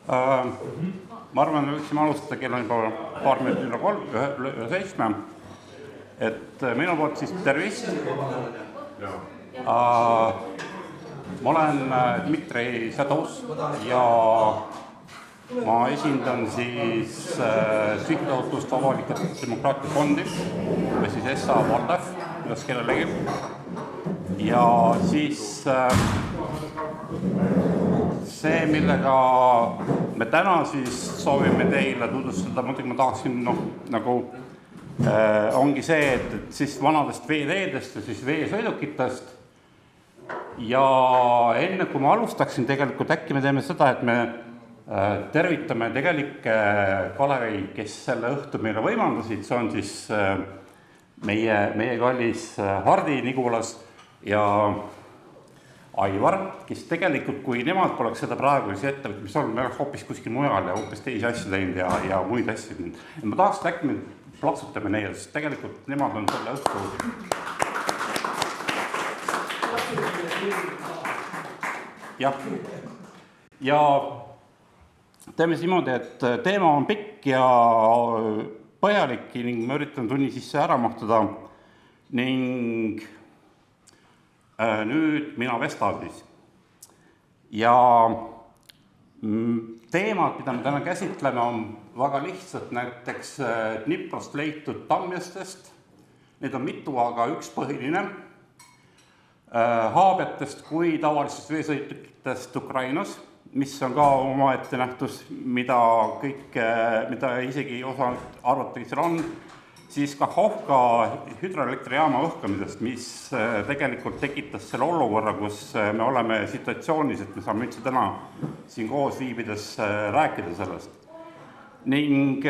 Ma arvan, et võiksime alustada, kell on juba paar minutit üle 7. Et minu poolt siis tervist. Ma olen Dmitri Sadov ja ma esindan siis Sihtasutuste Avaliku Demokraatia Fondi või siis SA Vardev, kuidas kellelegi. Ja siis see, millega me täna siis soovime teile tutvustada, muidugi ma tahaksin ongi see, et siis vanadest veeteedest ja siis veesõidukitest. Ja enne kui ma alustaksin tegelikult, äkki me teeme seda, et me tervitame tegelikke Kalevi, kes selle õhtu meile võimaldasid. See on siis meie kallis Hardi Nigulas ja Aivar, kes tegelikult, kui nemad poleks seda praegu ettevõtmist, mis on, me oleks hoopis kuskil mujal ja hoopis teisi asju teinud ja muid asju. Ma tahaks, et äkki me plaksutame neile, sest tegelikult nemad on selle õhtu. Ja teeme niimoodi, et teema on pikk ja põhjalik ning me üritan tunni sisse ära mahtuda ning nüüd mina vestan siis. Ja teemad, mida me täna käsitleme, on väga lihtsalt, näiteks Dniprost leitud tammjastest. Need on mitu, aga üks põhiline. Haabiatest kui tavalistest veesõidukitest Ukrainas, mis on ka omaette nähtus, mida isegi osa arvatagi seal on. Siis Kahhovka hüdroelektrijaama õhkamisest, mis tegelikult tekitas selle olukorra, kus me oleme situatsioonis, et me saame üldse täna siin koos viibides rääkida sellest. Ning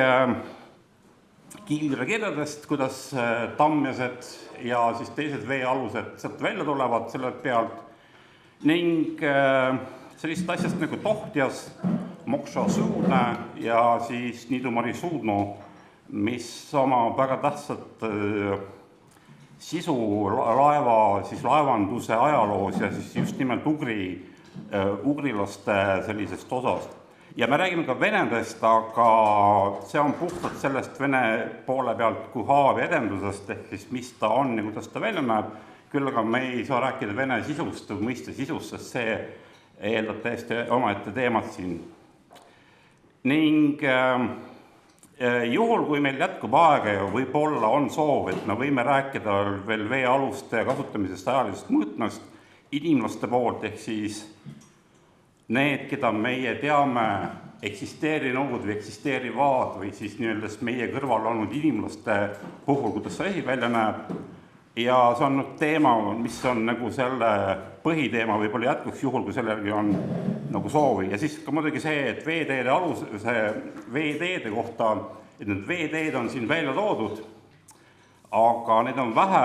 kiilrekirjadest, kuidas tammjased ja siis teised veealused sealt välja tulevad selle pealt. Ning sellist asjast nagu Tohtjas, Mokša Suudne ja siis Nidumari Suudno, mis oma väga tähtsat sisu laevanduse ajaloos ja siis just nimelt ugrilaste sellisest osast. Ja me räägime ka venedest, aga see on puhtalt sellest vene poole pealt kui haavi edendusest, ehk siis mis ta on ja kuidas ta välja näeb. Küll aga me ei saa rääkida vene sisust või mõiste sisust, sest see eeldab täiesti omaette teemat siin. Ning juhul, kui meil jätkub aega ja võib-olla on soov, et me võime rääkida veel veealuste kasutamisest ajalisest mõõtmest inimlaste poolt, ehk siis need, keda meie teame eksisteerinud või eksisteerivad või siis nii-öeldes meie kõrval olnud inimlaste puhul, kuidas see asi välja näeb. Ja see on teema, mis on nagu selle põhiteema võib-olla jätkuks juhul, kui sellelgi on nagu soovi. Ja siis ka muidugi see, et veeteede kohta, et need veeteed on siin välja toodud, aga need on vähe,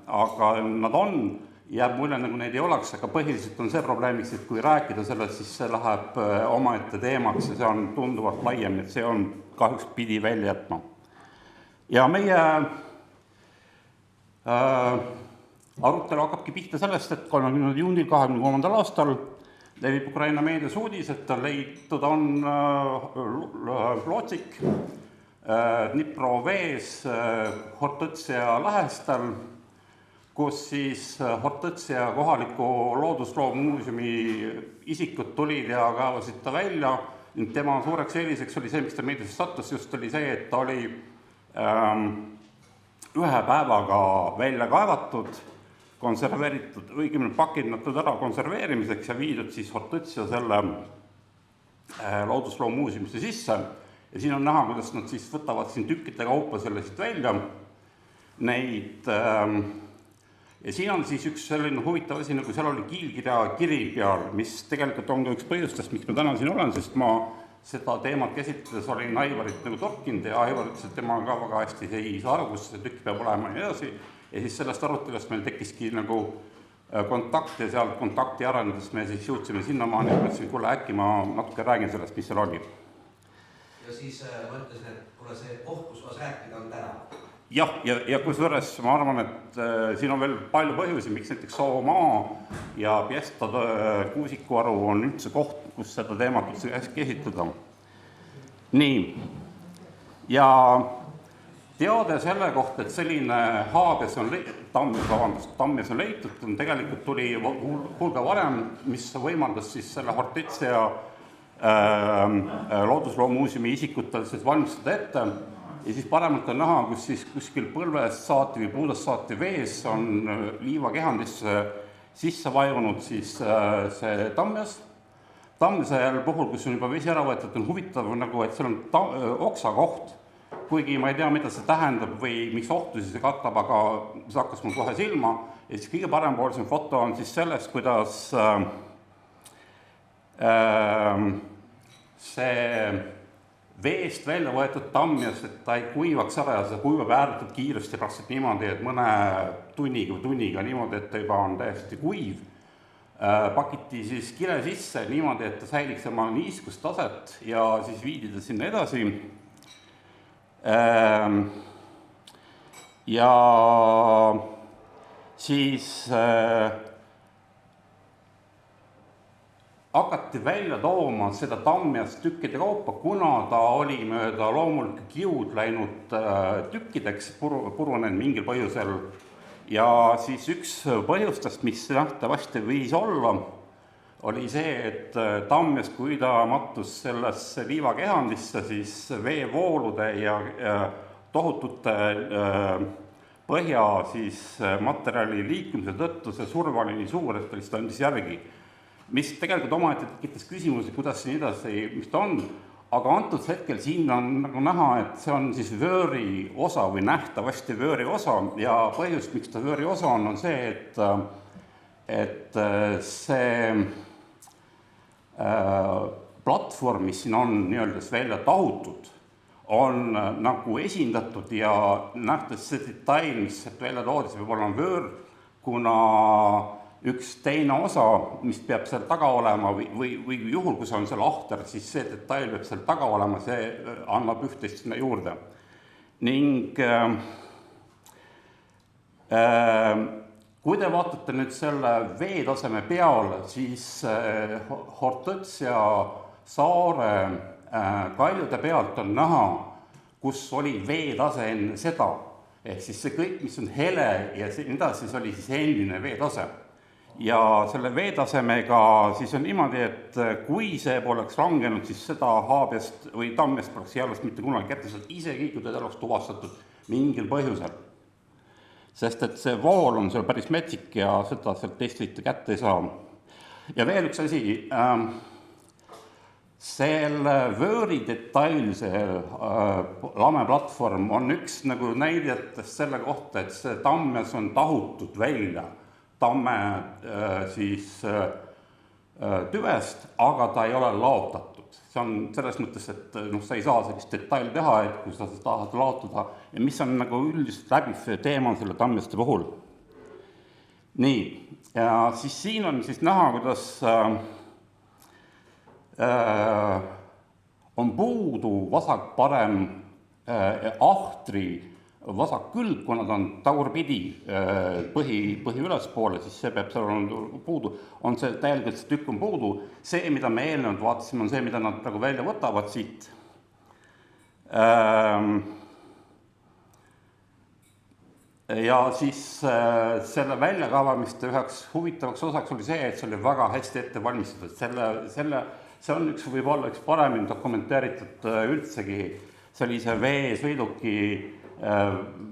aga nad on, jääb mulje nagu neid ei oleks, aga põhiliselt on see probleemiks, et kui rääkida sellest, siis see läheb omaette teemaks ja see on tunduvalt laiem, et see on kahjuks pidi välja jätma. Ja meie arutelu hakkabki pihta sellest, et 30. juunil 23. aastal levib Ukraina meedias uudis, et leitud on lootsik Dnipro vees Hortõtsia lähestel, kus siis Hortõtsia kohaliku loodusloomuuseumi isikud tulid ja kaevasid ta välja. Tema suureks eeliseks oli see, mis ta meedias sattus, just oli see, et ta oli ühe päevaga välja kaevatud, konserveeritud, õigemini pakindatud ära konserveerimiseks ja viidud siis Hortõtsia selle loodusloomuuseumisse sisse. Ja siin on näha, kuidas nad siis võtavad siin tükkide kaupa selle siit välja. Ja siin on siis üks selline huvitav asi, nagu seal oli kiilkiri peal, mis tegelikult on ka üks põhjustest, miks ma täna siin olen, sest ma seda teemat käsitledes olin Aivarit nagu torkinud ja Aivar ütles, et tema ka väga hästi ei saa aru, kus see tükk peab olema ja edasi. Ja siis sellest arutelust meil tekkiski nagu kontakt ja sealt kontakti arendades me siis jõudsime sinnamaani ja mõtlesin, kuule äkki ma natuke räägin sellest, mis seal oli. Ja siis ma ütlesin, et kuule see koht, kus vas rääkida on täna. jah, ja kusjuures ma arvan, et siin on veel palju põhjusi, miks näiteks Soomaa ja Piesta kuusikuaru on üldse koht, kus seda teemat üldse käsitleda. Nii, ja teade selle kohta, et selline tammes on leitud, tegelikult tuli hulga varem, mis võimaldas siis selle Hortetsia loodusloomuuseumi isikutel siis valmistada ette. Ja siis paremalt on näha, kus siis kuskil põlvest saati või puudest saati vees on liivakehandisse sisse vajunud siis see tammes. Tammese puhul, kus on juba vesi ära võetud, on huvitav nagu, et seal on oksakoht, kuigi ma ei tea, mida see tähendab või miks ohtusi see katab, aga see hakkas mul kohe silma. Ja siis kõige parempoolsem foto on siis sellest, kuidas see veest välja võetud tammes, et ta ei kuivaks ära ja see kuivab ääretult kiiresti praktiliselt niimoodi, et mõne tunniga niimoodi, et ta juba on täiesti kuiv. Pakiti siis kile sisse niimoodi, et ta säiliks oma niiskustaset ja siis viidi ta sinna edasi. Ja siis hakati välja tooma seda tammest tükkide kaupa, kuna ta oli mööda loomulikult kiud läinud tükkideks, purunenud mingil põhjusel. Ja siis üks põhjustest, mis nähtavasti võis olla, oli see, et tammes, kui ta mattus sellesse liivakehandisse, siis veevoolude ja tohutute põhja siis materjali liikumise tõttu see surve oli nii suur, et ta lihtsalt andis järgi. Mis tegelikult omaette tekitas küsimusi, kuidas siin edasi, mis ta on, aga antud hetkel siin on nagu näha, et see on siis vööri osa või nähtavasti vööri osa ja põhjus, miks ta vööri osa on see, et see platvorm, mis siin on nii-öeldes välja tahutud, on nagu esindatud ja nähtas see detail, mis välja toodi, see võib olla vöör, kuna üks teine osa, mis peab seal taga olema või juhul, kui see on seal ahter, siis see detail peab seal taga olema, see annab üht-teist sinna juurde. Ning kui te vaatate nüüd selle veetaseme peale, siis Hortetsia saare kaljude pealt on näha, kus oli veetase enne seda. Ehk siis see kõik, mis on hele ja edasi, siis oli siis endine veetase. Ja selle veetasemega siis on niimoodi, et kui see poleks langenud, siis seda haabjast või tammest poleks jällest mitte kunagi kätte saanud, isegi kui teda oleks tuvastatud mingil põhjusel. Sest et see vool on seal päris metsik ja seda sealt teist kätte ei saa. Ja veel üks asi, selle vööri detail, see lameplatvorm on üks nagu näidetest selle kohta, et see tammes on tahutud välja tamme siis tüvest, aga ta ei ole laotatud. See on selles mõttes, et sa ei saa sellist detaili teha, et kui sa tahad laotada ja mis on nagu üldiselt läbiv teema selle tammeste puhul. Nii, ja siis siin on siis näha, kuidas on puudu vasak-parem ahtri vasak külg, kuna ta on tagurpidi põhi ülespoole, siis see peab seal olema puudu, on see täielikult see tükk on puudu. See, mida me eelnevalt vaatasime, on see, mida nad praegu välja võtavad siit. Ja siis selle väljakaavamiste üheks huvitavaks osaks oli see, et see oli väga hästi ette valmistatud. See on võib-olla üks paremini dokumenteeritud üldsegi, see oli see veesõiduki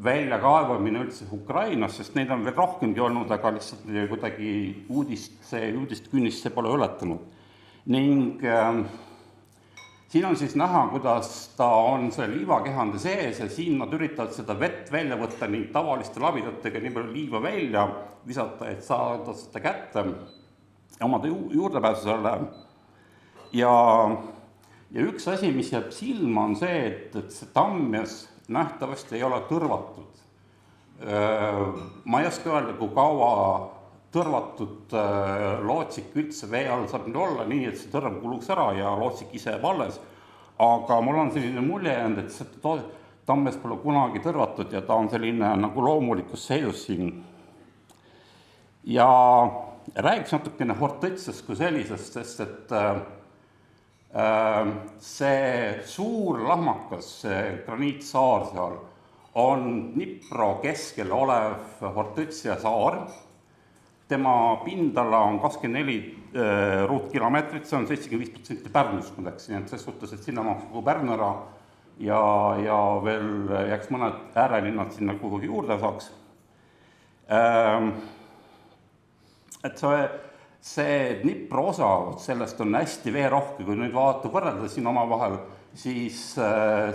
väljakaevamine üldse Ukrainas, sest neid on veel rohkemgi olnud, aga lihtsalt kuidagi uudist künnist see pole ületanud. Ning siin on siis näha, kuidas ta on see liivakehande sees ja siin nad üritavad seda vett välja võtta ning tavaliste labidatega nii palju liiva välja visata, et saada seda kätte omade juurdepääsu selle. Ja üks asi, mis jääb silma, on see, et see tammes nähtavasti ei ole tõrvatud. Ma ei oska öelda, kui kaua tõrvatud lootsik üldse vee all saab nüüd olla nii, et see tõrv kuluks ära ja lootsik ise jääb alles. Aga mul on selline mulje jäänud, et Tammes pole kunagi tõrvatud ja ta on selline nagu loomulikus seisus siin. Ja räägiks natukene Hortõtsiast kui sellisest, sest et see suur lahmakas graniitsaar seal on Dnipro keskel olev Hortõtsia saar. Tema pindala on 24 ruutkilomeetrit, see on 75% Pärnust, ma läksin, et selles suhtes, et sinna maaks kogu Pärnu ära ja veel jääks mõned äärelinnad sinna kuhugi juurde saaks. Et see Dnipro osa, sellest on hästi veerohke, kui nüüd võrrelda siin omavahel, siis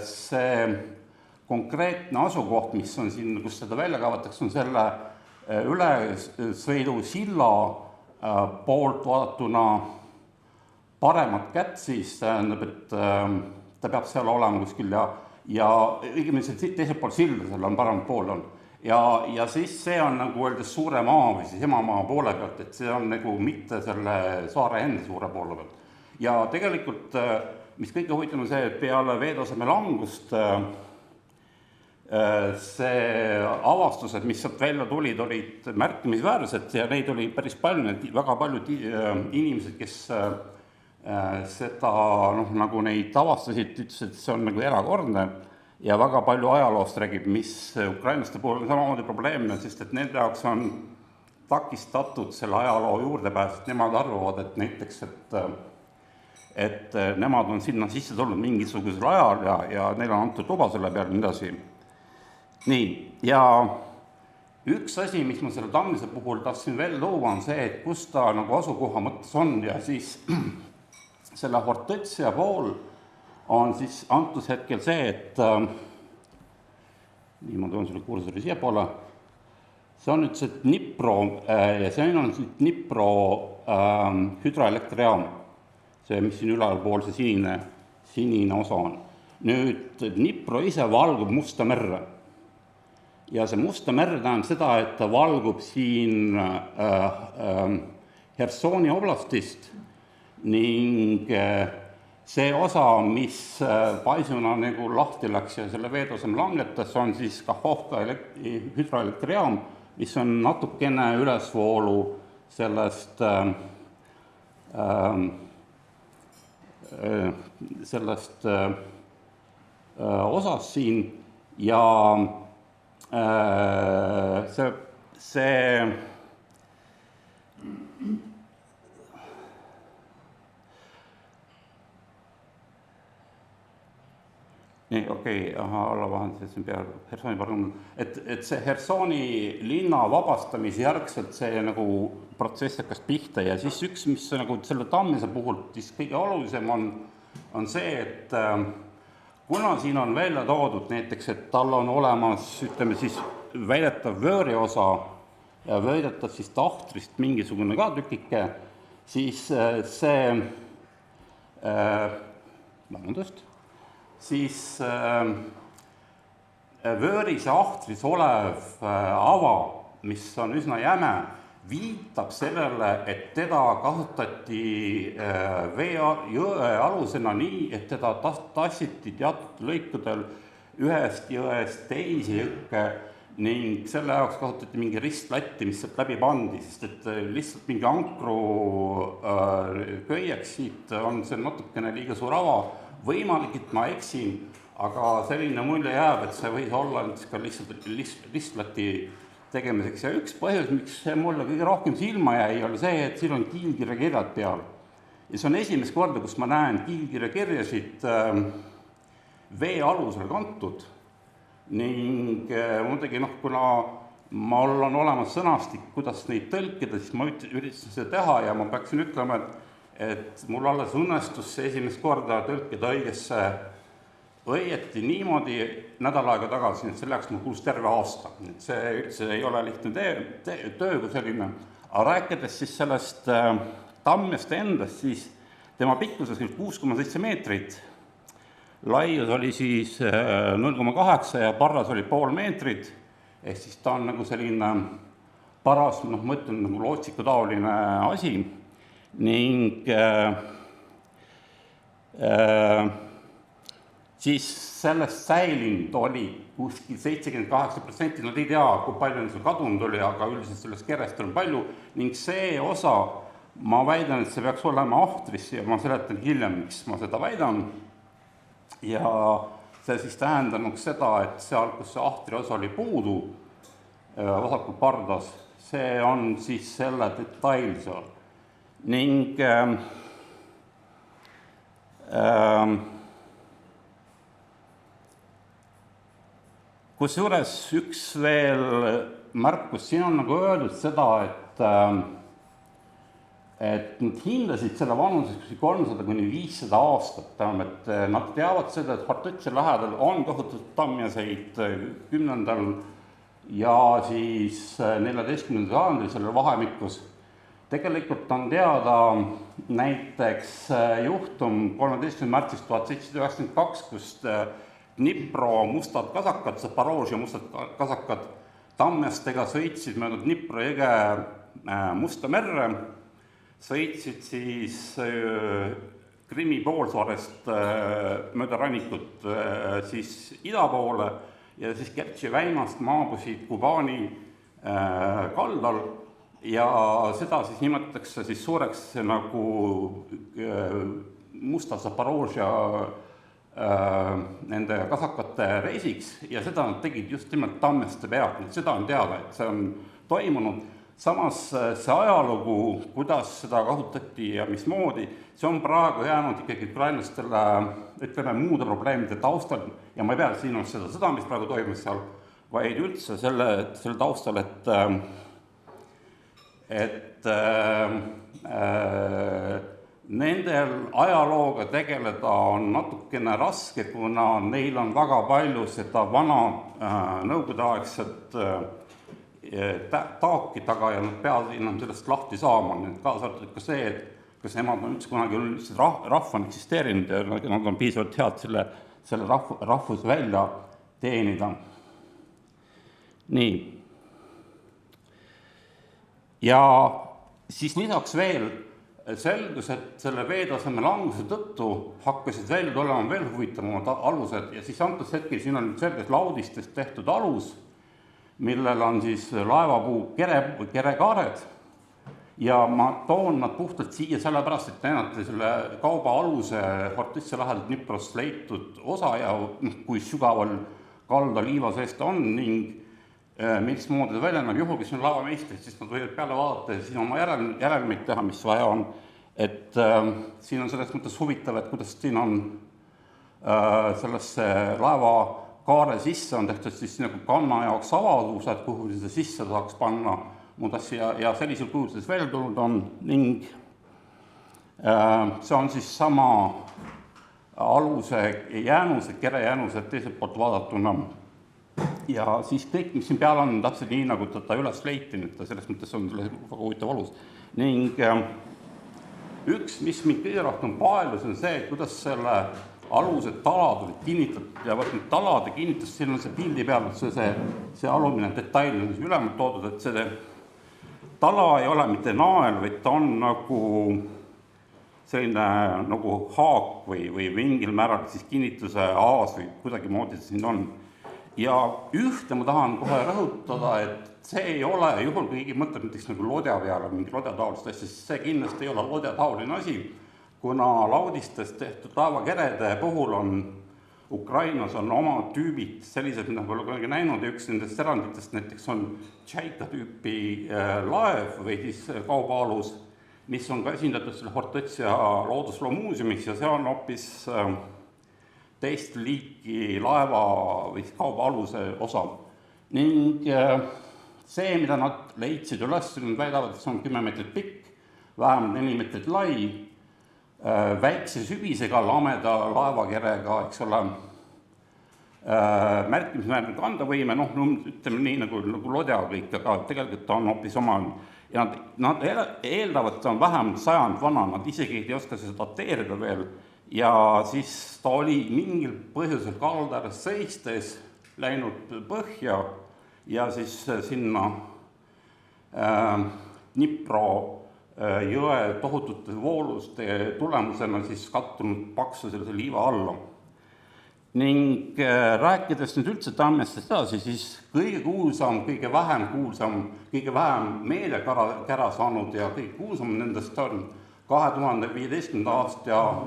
see konkreetne asukoht, mis on siin, kus seda välja kaevatakse, on selle ülesõidu silla poolt vaadatuna paremat kätt, siis tähendab, et ta peab seal olema kuskil ja õigemini teiselt pool silda, seal on paremat pool on. Ja siis see on nagu öeldes suure maa või siis emamaa poole pealt, et see on nagu mitte selle saare enda suure poole pealt. Ja tegelikult, mis kõige huvitavam on see, et peale veetaseme langust see avastused, mis sealt välja tulid, olid märkimisväärsed ja neid oli päris palju, väga paljud inimesed, kes seda nagu neid avastasid, ütlesid, et see on nagu erakordne ja väga palju ajaloost räägib, mis ukrainlaste puhul on samamoodi probleemne, sest et nende jaoks on takistatud selle ajaloo juurdepääs, et nemad arvavad, et näiteks, et nemad on sinna sisse tulnud mingisugusel ajal ja neil on antud luba selle peale nii edasi. Nii, ja üks asi, mis ma selle Tammise puhul tahtsin veel tuua, on see, et kus ta nagu asukoha mõttes on ja siis selle Hortõtsia pool on siis antud hetkel see, et nii ma toon selle kursori siia poole, see on nüüd see Dnipro ja see on Dnipro hüdroelektrijaam, see, mis siin ülalpool see sinine osa on. Nüüd Dnipro ise valgub Musta merre. Ja see Musta merre tähendab seda, et ta valgub siin Hersoni oblastist ning see osa, mis paisuna nagu lahti läks ja selle veetasem langetas, on siis Kahhovka hüdroelektrijaam, mis on natukene ülesvoolu sellest osas siin ja see nii, okei, alla vahendasid siin peal Hersoni parem, et see Hersoni linna vabastamise järgselt see nagu protsess hakkas pihta ja siis üks, mis nagu selle Tammise puhul siis kõige olulisem on see, et kuna siin on välja toodud näiteks, et tal on olemas, ütleme siis, väidetav vööriosa ja väidetav siis tahtrist mingisugune ka tükike, siis siis vööris ja ahtris olev ava, mis on üsna jäme, viitab sellele, et teda kasutati jõe alusena nii, et teda tassiti teatud lõikudel ühest jõest teisi jõkke ning selle jaoks kasutati mingi ristlatti, mis sealt läbi pandi, sest et lihtsalt mingi ankru köieks siit on see natukene liiga suur ava. Võimalik, et ma eksin, aga selline mulje jääb, et see võis olla ka lihtsalt ristlati tegemiseks ja üks põhjus, miks see mulle kõige rohkem silma jäi, oli see, et siin on kiilkirjakirjad peal. Ja see on esimest korda, kus ma näen kiilkirjakirjasid vee alusel kantud ning muidugi kuna mul on olemas sõnastik, kuidas neid tõlkida, siis ma üritasin seda teha ja ma peaksin ütlema, et mul alles õnnestus see esimest korda tõlkida õieti niimoodi nädal aega tagasi, et selle jaoks mul kulus terve aasta. See üldse ei ole lihtne töö kui selline. Aga rääkides siis sellest Tammest endast, siis tema pikkuses 6,7 meetrit, laius oli siis 0,8 ja parras oli 0,5 meetrit, ehk siis ta on nagu selline paras, ma ütlen nagu lootsiku taoline asi ning siis sellest säilinud oli kuskil 78%, nad ei tea, kui palju seal kadunud oli, aga üldiselt sellest kerest on palju ning see osa, ma väidan, et see peaks olema ahtris ja ma seletan hiljem, miks ma seda väidan. Ja see siis tähendanud seda, et seal, kus see ahtri osa oli puudu vasakul pardas, see on siis selle detail seal. Ning kusjuures üks veel märkus, siin on nagu öeldud seda, et nad hindasid selle vanuseks 300–500 aastat, et nad teavad seda, et Hartõtse lähedal on tohutult tamjaseid 10. ja siis 14. sajandil sellel vahemikus. Tegelikult on teada näiteks juhtum 13. märtsist 1792, kus Dnipro mustad kasakad, Zaporožje mustad kasakad tammjastega sõitsid mööda Dnipro jõge Musta merre, sõitsid siis Krimmi poolsaarest mööda rannikut siis ida poole ja siis Kertši väinast maabusid Kubani kaldal ja seda siis nimetatakse siis suureks nagu Musta Zaporožja nende kasakate reisiks ja seda nad tegid just nimelt tammjaste pealt, seda on teada, et see on toimunud. Samas see ajalugu, kuidas seda kasutati ja mismoodi, see on praegu jäänud ikkagi ukrainlastele, ütleme, muude probleemide taustal ja ma ei pea siin seda, mis praegu toimus seal, vaid üldse selle taustal, et nendel ajalooga tegeleda on natukene raske, kuna neil on väga palju seda vana nõukogudeaegset taaki taga ja nad peavad enam sellest lahti saama, kaasa arvatud ka see, et kas nemad on üldse kunagi rahvana eksisteerinud ja nad on piisavalt head selle rahvus välja teenida. Nii. Ja siis lisaks veel selgus, et selle veetaseme languse tõttu hakkasid välja tulema veel huvitavamad alused ja siis antud hetkel siin on selgelt laudistest tehtud alus, millel on siis laevapuu kerekaared ja ma toon nad puhtalt siia sellepärast, et näidata selle kauba aluse Hartõtse lähedalt Dniprost leitud osa ja kui sügaval kalda liiva sees ta on ning mismoodi ta välja näeb, juhul, kes on laevameistrid, siis nad võivad peale vaadata ja siin oma järelmeid teha, mis vaja on. Et siin on selles mõttes huvitav, et kuidas siin on sellesse laeva kaare sisse on tehtud siis nagu kanna jaoks avaldused, kuhu seda sisse saaks panna muud asja ja sellisel kujul siis välja tulnud on ning see on siis sama aluse jäänused, kere jäänused teiselt poolt vaadatuna ja siis kõik, mis siin peal on täpselt nii, nagu ta üles leiti, et selles mõttes on väga huvitav alus ning üks, mis mind kõige rohkem paelus on see, kuidas selle alused talad olid kinnitatud ja võtnud talade kinnitus, siin on see pildi peal, see alumine detail on ülemalt toodud, et see tala ei ole mitte nael, vaid ta on nagu selline nagu haak või mingil määral siis kinnituse aas või kuidagi moodi siin on. Ja ühte ma tahan kohe rõhutada, et see ei ole, juhul kui keegi mõtleb näiteks nagu lodja peale, mingi lodja taolist asja, siis see kindlasti ei ole lodja taoline asi, kuna laudistest tehtud laevakerede puhul on Ukrainas on oma tüübid sellised, mida pole kunagi näinud ja üks nendest eranditest näiteks on Tšaika tüüpi laev või siis kaubaalus, mis on ka esindatud selle Hartõtse loodusloomuuseumis ja see on hoopis teist liiki laeva või kaubaaluse osa. Ning see, mida nad leidsid üles, nad väidavad, et see on 10 meetrit pikk, vähemalt 4 meetrit lai, väikse sügisega lameda laevakerega, eks ole, märkimisväärne kandavõime, ütleme nii nagu lodja kõik, aga tegelikult ta on hoopis oma. Ja nad eeldavad, et ta on vähemalt 100 vana, nad isegi ei oska seda dateerida veel ja siis ta oli mingil põhjusel kalda ääres seistes läinud põhja ja siis sinna Dnipro jõe tohutute vooluste tulemusena siis kattunud paksu sellise liiva alla. Ning rääkides nüüd üldse tammest edasi, siis kõige kuulsam, kõige vähem meediakära saanud ja kõige kuulsam nendest on 2015. aasta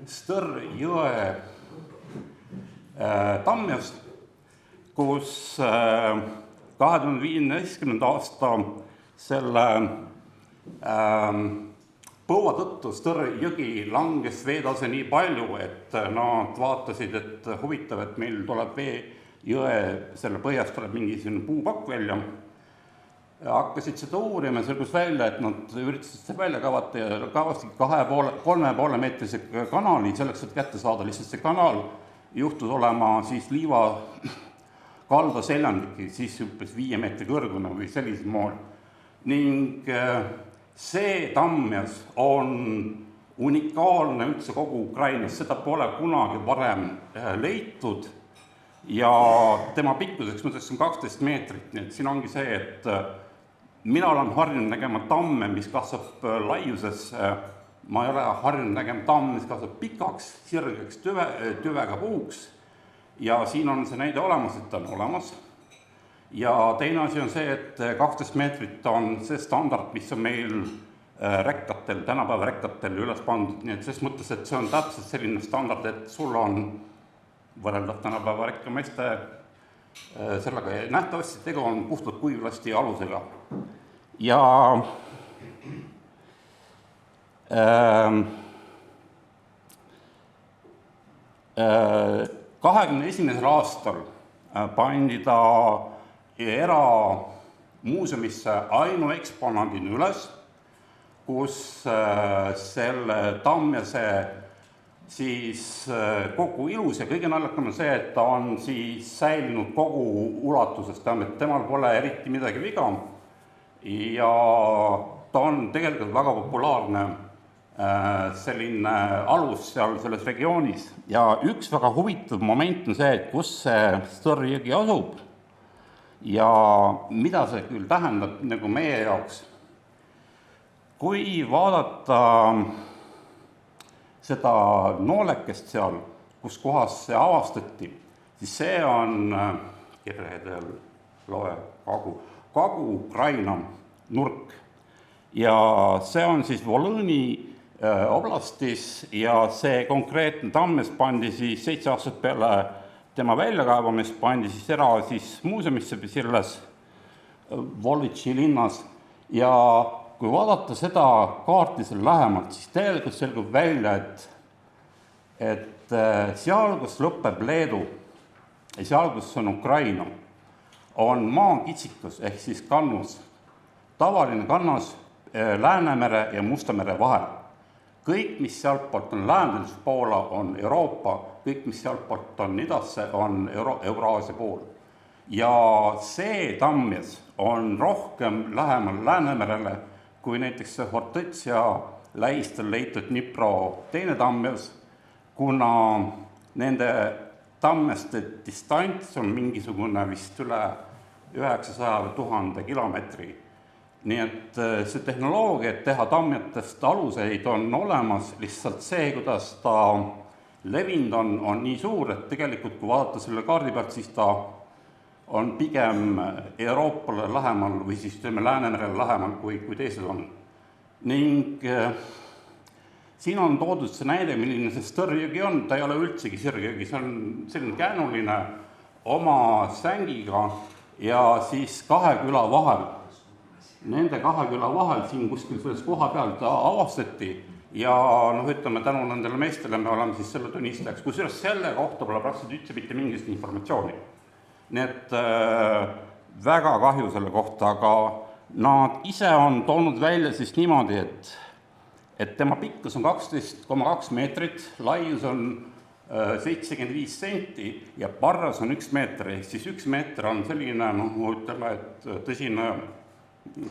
Stõrr jõe tammjas, kus 2015. aasta selle põua tõttu Stõrr jõgi langes veetase nii palju, et nad vaatasid, et huvitav, et meil tuleb jõe selle põhjast tuleb mingisugune puupakk välja. Hakkasid seda uurima, selgus välja, et nad üritasid seda välja kavata ja kavastasid 3,5 meetrise kanali selleks, et kätte saada. Lihtsalt see kanal juhtus olema siis liiva kalda seljandiki, siis umbes 5 meetri kõrgune või sellisel moel. Ning see tammjas on unikaalne üldse kogu Ukrainas, seda pole kunagi varem leitud ja tema pikkuseks mõttes on 12 meetrit, nii et siin ongi see, et mina olen harjunud nägema tamme, mis kasvab laiusesse, ma ei ole harjunud nägema tamme, mis kasvab pikaks, sirgeks tüvega puuks ja siin on see näide olemas, et ta on olemas. Ja teine asi on see, et 12 meetrit on see standard, mis on meil rekkatel, tänapäeva rekkatel üles pandud, nii et ses mõttes, et see on täpselt selline standard, et sul on võrreldav tänapäeva rekkameeste sellega nähtavasti tegu on puhtalt kuivlasti alusega. Ja 21. aastal pandi ta eramuuseumisse ainueksponaadina üles, kus selle tammjase siis kogu ilus ja kõige naljakam on see, et ta on siis säilinud kogu ulatuses, tähendab, et temal pole eriti midagi viga ja ta on tegelikult väga populaarne selline alus seal selles regioonis ja üks väga huvitav moment on see, et kus see Stõrr jõgi asub ja mida see küll tähendab nagu meie jaoks. Kui vaadata seda noolekest seal, kus kohas see avastati, siis see on kirjedel loe Kagu-Ukraina nurk ja see on siis Volõni oblastis ja see konkreetne tammes pandi siis 7 aastat peale tema väljakaevamist pandi siis muuseumisse selles Volitši linnas ja kui vaadata seda kaarti seal lähemalt, siis tegelikult selgub välja, et seal, kus lõpeb Leedu ja seal, kus on Ukraina, on maakitsikus ehk siis kannus, tavaline kannas Läänemere ja Mustamere vahel. Kõik, mis sealtpoolt on läändelis Poola, on Euroopa, kõik, mis sealtpoolt on idasse, on Euraasia pool. Ja see tammjas on rohkem lähemal Läänemerele, kui näiteks see Hortõtsia lähistel leitud Dnipro teine tammjas, kuna nende tammeste distants on mingisugune vist üle 900 000 kilomeetri. Nii et see tehnoloogia, et teha tammjatest aluseid on olemas, lihtsalt see, kuidas ta levinud on nii suur, et tegelikult kui vaadata selle kaardi pealt, siis ta on pigem Euroopale lähemal või siis Läänemerele lähemal kui teised on. Ning siin on toodud see näide, milline see Stõrr jõgi on, ta ei ole üldsegi sirgjõgi, see on selline käänuline oma sängiga ja siis 2 küla vahel. Nende 2 küla vahel siin kuskil selles koha peal ta avastati ja ütleme tänu nendele meestele me oleme siis selle tunnistajaks, kusjuures selle kohta pole praktiliselt üldse mitte mingit informatsiooni. Nii et väga kahju selle kohta, aga nad ise on toonud välja siis niimoodi, et tema pikkus on 12,2 meetrit, laius on 75 senti ja parras on 1 meeter, ehk siis 1 meeter on selline, ütleme, et tõsine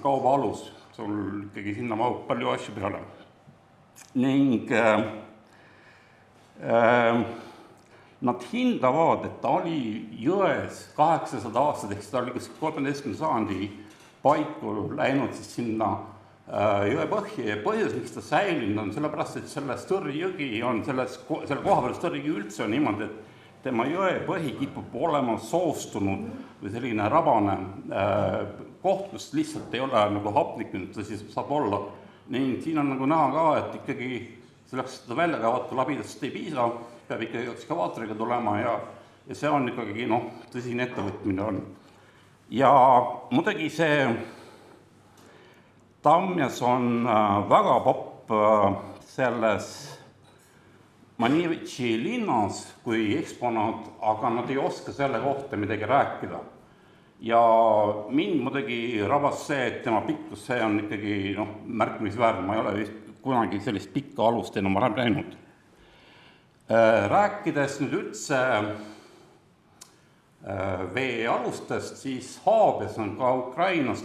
kauba alus, sul ikkagi sinna mahub palju asju peale. Ning nad hindavad, et ta oli jões 800 aastat, ehk ta oli 13. sajandi paiku läinud siis sinna jõe põhja ja põhjus, miks ta säilinud on sellepärast, et selle Stõrr jõgi on selle koha peal Stõrr jõgi üldse on niimoodi, et tema jõe põhi kipub olema soostunud või selline rabane koht, kus lihtsalt ei ole nagu hapnikut, siis saab olla. Ning siin on nagu näha ka, et ikkagi selleks seda välja kaevata labidast ei piisa, peab ikkagi ekskavaatoriga tulema ja see on ikkagi tõsine ettevõtmine on. Ja muidugi see Tamjas on väga popp selles Manevitši linnas kui eksponaat, aga nad ei oska selle kohta midagi rääkida. Ja mind muidugi rabas see, et tema pikkus, see on ikkagi märkimisväärne, ma ei ole vist kunagi sellist pikka alust enam varem näinud. Rääkides nüüd üldse veealustest, siis Haabias on ka Ukrainas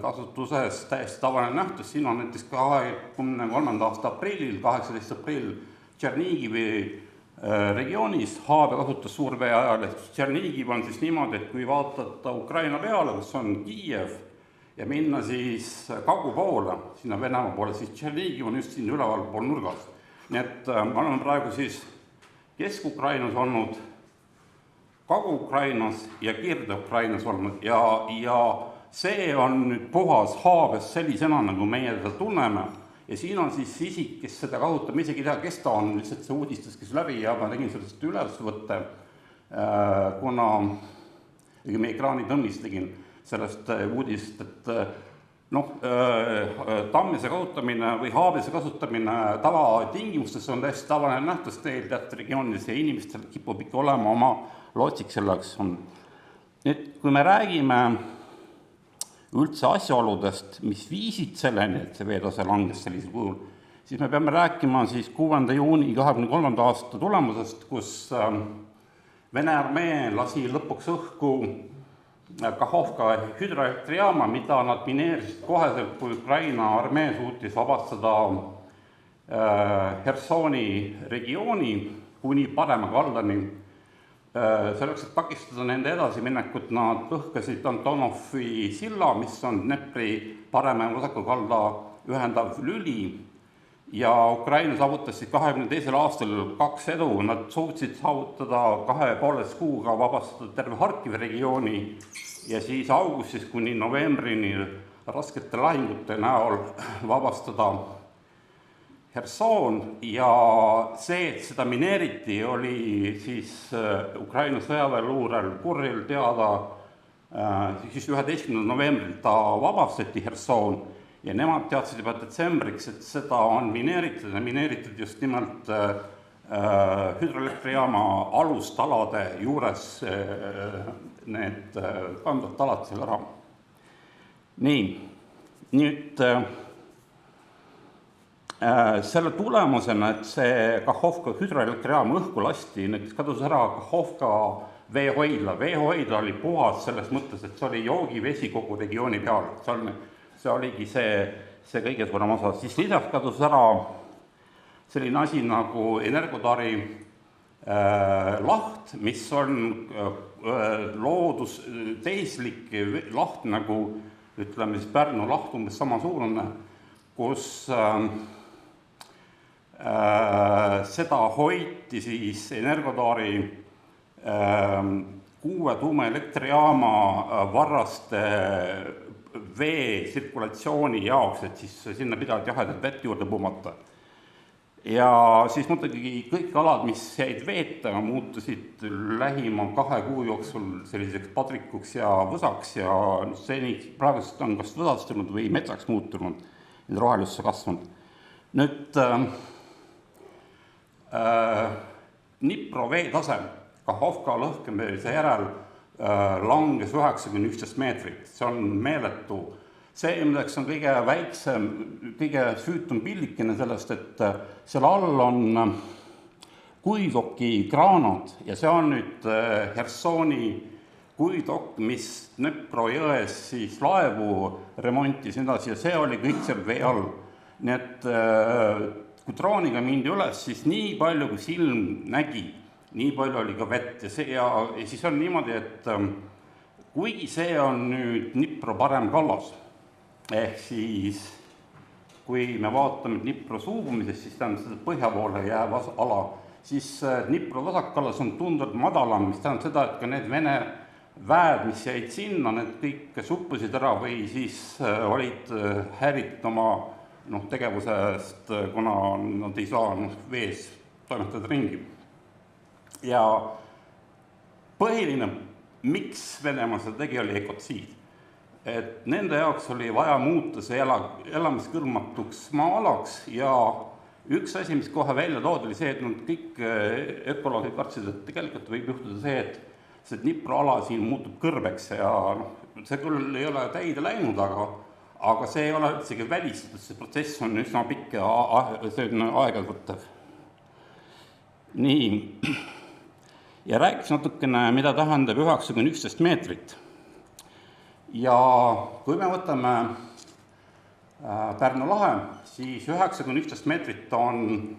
kasutuses täiesti tavaline nähtus. Siin on näiteks 23. aasta aprillil, 18. aprill Tšernigivi regioonis Haabia kasutas suurvee ajal. Tšernigiv on siis niimoodi, et kui vaatata Ukraina peale, kus on Kiiev, ja minna siis kagu poole, sinna Venemaa poole, siis Tšernigiv on just siin üleval pool nurgas. Nii et me oleme praegu siis Kesk-Ukrainas olnud, Kagu-Ukrainas ja Kirde-Ukrainas olnud ja see on nüüd puhas Haabias sellisena, nagu meie seda tunneme. Ja siin on siis isik, kes seda kasutab, me isegi ei tea, kes ta on, lihtsalt see uudistas, kes läbi ja ma tegin sellest ülesvõtte, kuna meie ekraani tõmmis tegin sellest uudist, et Tamjase kasutamine või Haabiase kasutamine tavatingimustes on täiesti tavaline nähtus teatud regioonides ja inimestel kipub ikka olema oma lootsik selleks. Nüüd, kui me räägime üldse asjaoludest, mis viisid selleni, et see veetase langes sellisel kujul, siis me peame rääkima siis 6. juuni 23. aasta tulemusest, kus Vene armee lasi lõpuks õhku Kahovka hüdroelektrijaama, mida nad mineerisid koheselt, kui Ukraina armee suutis vabastada Hersoni regiooni kuni parema kaldani. Selleks, et takistada nende edasiminekut, nad lõhkasid Antonovi silla, mis on Dnepri parema ja vasaku kalda ühendav lüli ja Ukraina saavutas 22. aastal 2 edu. Nad suutsid saavutada 2,5 kuuga vabastada terve Harkivi regiooni ja siis augustis kuni novembrini raskete lahingute näol vabastada Herson ja see, et seda mineeriti, oli siis Ukraina sõjaväeluurel Kurril teada, siis 11. novembril ta vabastati Herson ja nemad teadsid juba detsembriks, et seda on mineeritud just nimelt hüdroelektrijaama alustalade juures need kandvad talad seal ära. Nii, nüüd selle tulemusena, et see Kahovka hüdroelektrijaam õhku lasti, näiteks kadus ära Kahovka veehoidla. Veehoidla oli puhas selles mõttes, et see oli joogivesi kogu regiooni peal. See oligi see kõige suurem osa. Siis lisaks kadus ära selline asi nagu Energodari laht, mis on tehislik laht, nagu ütleme siis Pärnu laht umbes sama suurune, kus seda hoiti siis Energodari 6 tuumaelektrijaama varraste vee tsirkulatsiooni jaoks, et siis sinna pidavad jahedat vett juurde pumbata. Ja siis muidugi kõik alad, mis jäid veeta, muutusid lähima 2 kuu jooksul selliseks padrikuks ja võsaks ja seni praegust on kas võsastunud või metsaks muutunud, rohelusse kasvanud. Nüüd Dnipro veetase Kahovka lõhkemise järel langes 9-11 meetrit. See on meeletu. See milleks on kõige väiksem, kõige süütum pillikene sellest, et seal all on Kuidoki kraanad ja see on nüüd Hersoni Kuidok, mis Dnepro jões siis laevu remontis edasi ja see oli kõik seal vee all. Nii et kui drooniga mindi üles, siis nii palju, kui silm nägi, nii palju oli ka vett ja siis on niimoodi, et kuigi see on nüüd Dnipro parem kallas, ehk siis kui me vaatame Dnipro suubumisest, siis tähendab seda põhja poole jääv ala, siis Dnipro vasakalas on tunduvalt madalam, mis tähendab seda, et ka need Vene väed, mis jäid sinna, need kõik kas uppusid ära või siis olid häiritud oma tegevusest, kuna nad ei saa vees toimetada ringi. Ja põhiline, miks Venemaa seda tegi, oli ökotsiid. Et nende jaoks oli vaja muuta see elamiskõlbmatuks maa-alaks ja üks asi, mis kohe välja toodi, oli see, et nad kõik ökoloogid kartsid, et tegelikult võib juhtuda see, et see Dnipro ala siin muutub kõrbeks ja see küll ei ole täide läinud, aga see ei ole üldsegi välistatud, see protsess on üsna pikk ja aega võttev. Nii, ja rääkiks natukene, mida tähendab 9–11 meetrit. Ja kui me võtame Pärnu lahe, siis 9–11 meetrit on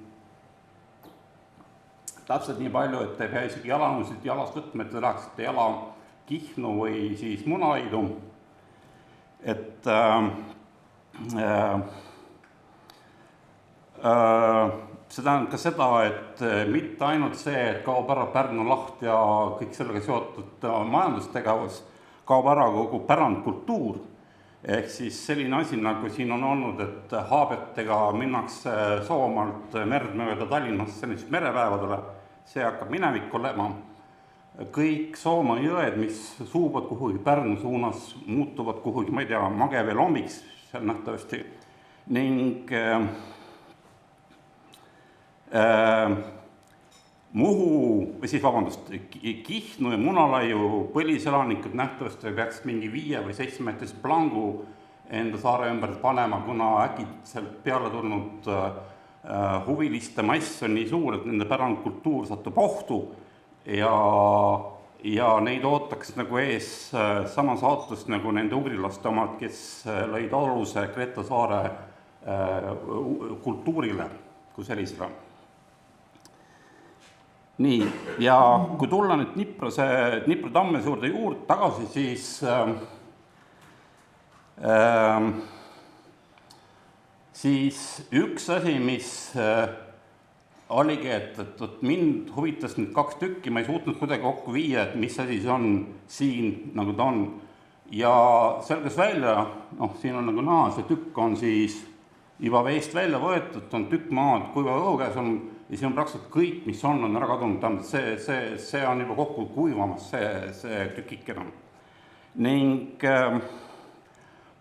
täpselt nii palju, et te ei pea isegi jalanusid jalast võtma, et te läheksite jala Kihnu või siis Munalaidu. Et see tähendab ka seda, et mitte ainult see, et kaob ära Pärnu laht ja kõik sellega seotud majandustegevus, kaob ära kogu pärandkultuur, ehk siis selline asi, nagu siin on olnud, et haabetega minnakse Soomaalt merd mööda Tallinnasse sellised merepäevadele, see hakkab minevik olema. Kõik Soomaa jõed, mis suuvad kuhugi Pärnu suunas, muutuvad kuhugi, ma ei tea, Magevee lombiks seal nähtavasti, ning Muhu, või siis vabandust, Kihnu ja Munalaiu põliselanikud nähtavasti peaks mingi 5 või 7 meetris plangu enda saare ümber panema, kuna äkitselt peale tulnud huviliste mass on nii suur, et nende pärandkultuur satub ohtu ja neid ootaks nagu ees sama saatust nagu nende ugrilaste omad, kes lõid aluse Kreta saare kultuurile kui sellisele. Nii, ja kui tulla nüüd Dnipro tamme juurde tagasi, siis üks asi, mis oligi, et mind huvitas nüüd 2 tükki, ma ei suutnud kuidagi kokku viia, et mis asi see on siin, nagu ta on. Ja selges välja, siin on nagu näha, see tükk on siis juba veest välja võetud, on tükk maad kuiva õhu käes on, ja siin on praktiliselt kõik, mis on ära kadunud, see on juba kokku kuivamas, see tükikene. Ning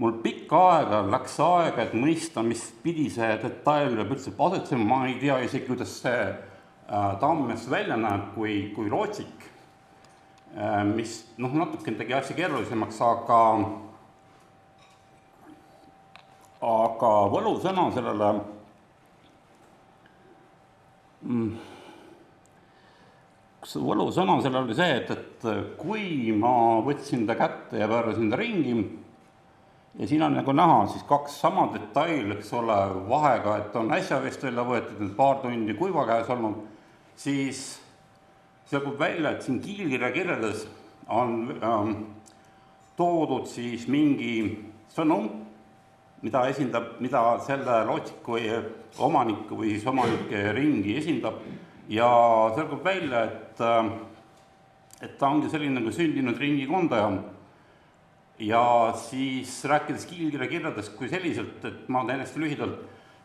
mul pikka aega läks aega, et mõista, mis pidi see detail peab üldse asetsema, ma ei tea isegi, kuidas see tammes välja näeb kui lootsik, mis natuke tegi asja keerulisemaks, aga võlusõna sellele oli see, et kui ma võtsin ta kätte ja pöörasin ta ringi ja siin on nagu näha siis 2 sama detail, eks ole, vahega, et on äsja veest välja võetud, need paar tundi kuiva käes olnud, siis selgub välja, et siin kiilkirja kirjeldus on toodud siis mingi sõnum, mida selle lootsiku omaniku või siis omanike ringi esindab ja selgub välja, et ta ongi selline nagu sündinud ringi kondaja. Ja siis rääkides kiilkirja kirjadest kui selliselt, et ma teen hästi lühidalt,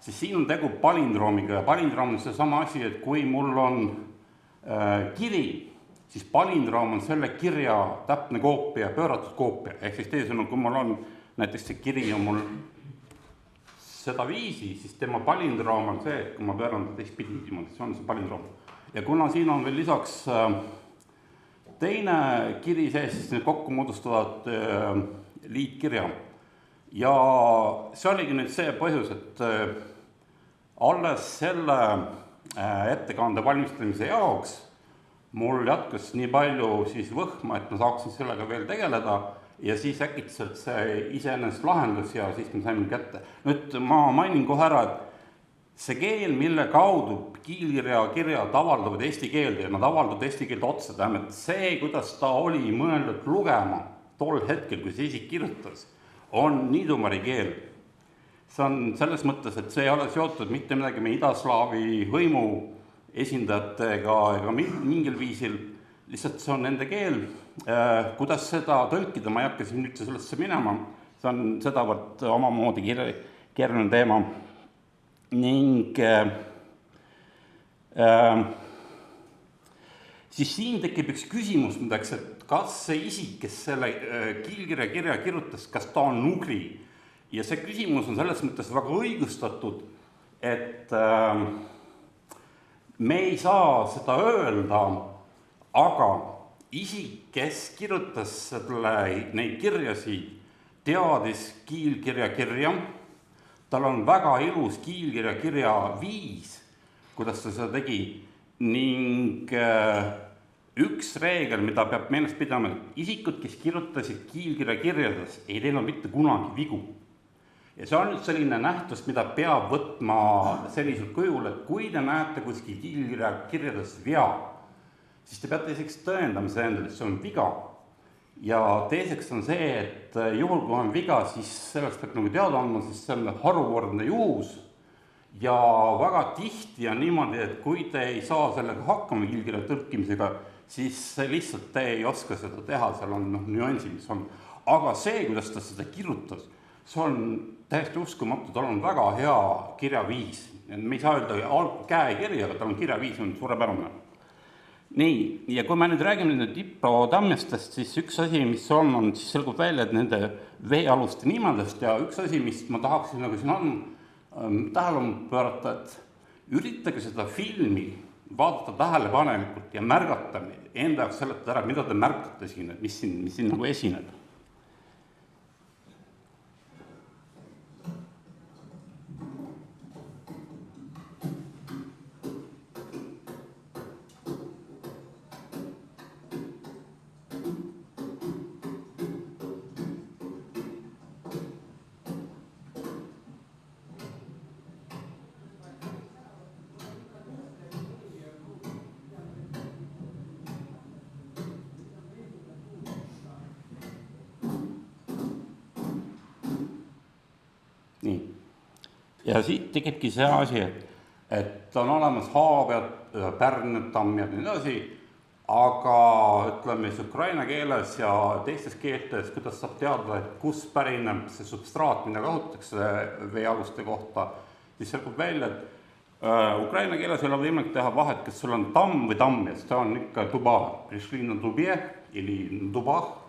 siis siin on tegu palindroomiga ja palindroom on see sama asi, et kui mul on kiri, siis palindroom on selle kirja täpne koopia, pööratud koopia, ehk siis teisõnu, kui mul on näiteks see kiri on mul seda viisi, siis tema palindroom on see, et kui ma pööran teistpidi, see on see palindroom. Ja kuna siin on veel lisaks teine kiri sees, siis need kokku moodustavad liitkirja. Ja see oligi nüüd see põhjus, et alles selle ettekande valmistamise jaoks mul jätkus nii palju siis võhma, et ma saaksin sellega veel tegeleda ja siis äkitselt see iseenesest lahendus ja siis me saime kätte. Nüüd ma mainin kohe ära, et see keel, mille kaudu kiilkirjad avaldavad eesti keelde ja nad avaldavad eesti keelde otsa, tähendab, et see, kuidas ta oli mõeldud lugema tol hetkel, kui see isik kirjutas, on niidumari keel. See on selles mõttes, et see ei ole seotud mitte midagi meie idaslaavi hõimu esindajatega ega mingil viisil, lihtsalt see on nende keel. Kuidas seda tõlkida, ma ei hakka siin üldse sellesse minema, see on sedavõrd omamoodi keeruline teema. Ning siis siin tekib üks küsimus muideks, et kas see isik, kes selle kiilkirja kirja kirjutas, kas ta on ugri? Ja see küsimus on selles mõttes väga õigustatud, et me ei saa seda öelda, aga isik, kes kirjutas neid kirjasid, teadis kiilkirja kirja, tal on väga ilus kiilkirja kirja viis, kuidas ta seda tegi, ning üks reegel, mida peab meeles pidama, isikud, kes kirjutasid kiilkirja kirjades, ei teinud mitte kunagi vigu. Ja see on nüüd selline nähtus, mida peab võtma sellisel kujul, et kui te näete kuskil kiilkirja kirjades vea, siis te peate eseks tõendama see endale, et see on viga. Ja teiseks on see, et juhul kui on viga, siis sellest peab nagu teada andma, sest see on harukordne juhus. Ja väga tihti on niimoodi, et kui te ei saa sellega hakkama kiilkirja tõlkimisega, siis lihtsalt te ei oska seda teha, seal on nüansi, mis on. Aga see, kuidas ta seda kirjutas, see on täiesti uskumatu, tal on väga hea kirjaviis. Me ei saa öelda käekiri, aga tal on kirjaviis, on suurepärane. Nii, ja kui me nüüd räägime nende diplotammestest, siis üks asi, mis on siis selgub välja, et nende veealuste nimadest ja üks asi, mis ma tahaksin nagu siin on tähelepanu pöörata, et üritage seda filmi vaadata tähelepanelikult ja märgata enda jaoks seletada ära, mida te märkate siin, et mis siin nagu esineb. Nii. Ja siit tekibki see asi, et on olemas haabjad, pärned, tammjad ja nii edasi, aga ütleme ukraina keeles ja teistes keeltes, kuidas saab teada, et kus pärineb see substraat, mida kasutatakse veealuste kohta, siis selgub välja, et ukraina keeles ei ole võimalik teha vahet, kas sul on tamm või tammjas, ta on ikka tuba, prišli na dubje ili dubah.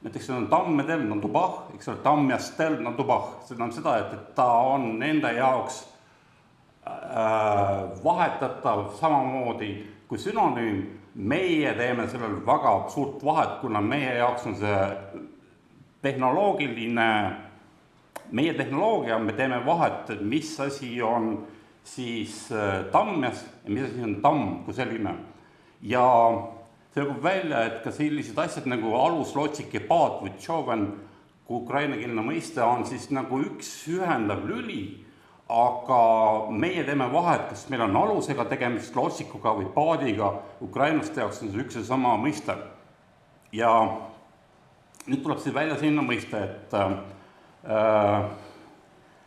Näiteks see on tammedel na dubah, eks ole, tammjastel na dubah. See on seda, et ta on nende jaoks vahetatav samamoodi kui sünonüüm. Meie teeme sellel väga suurt vahet, kuna meie jaoks on see tehnoloogiline, meie tehnoloogia, me teeme vahet, et mis asi on siis tammjas ja mis asi on tamm kui selline. Ja selgub välja, et ka sellised asjad nagu aluslotsik ja paat või tšoven, kui ukrainakeelne mõiste on siis nagu üks ühendav lüli, aga meie teeme vahet, kas meil on alusega tegemist lotsikuga või paadiga, ukrainlaste jaoks on see üks ja sama mõiste. Ja nüüd tuleb siis välja sinna mõiste, et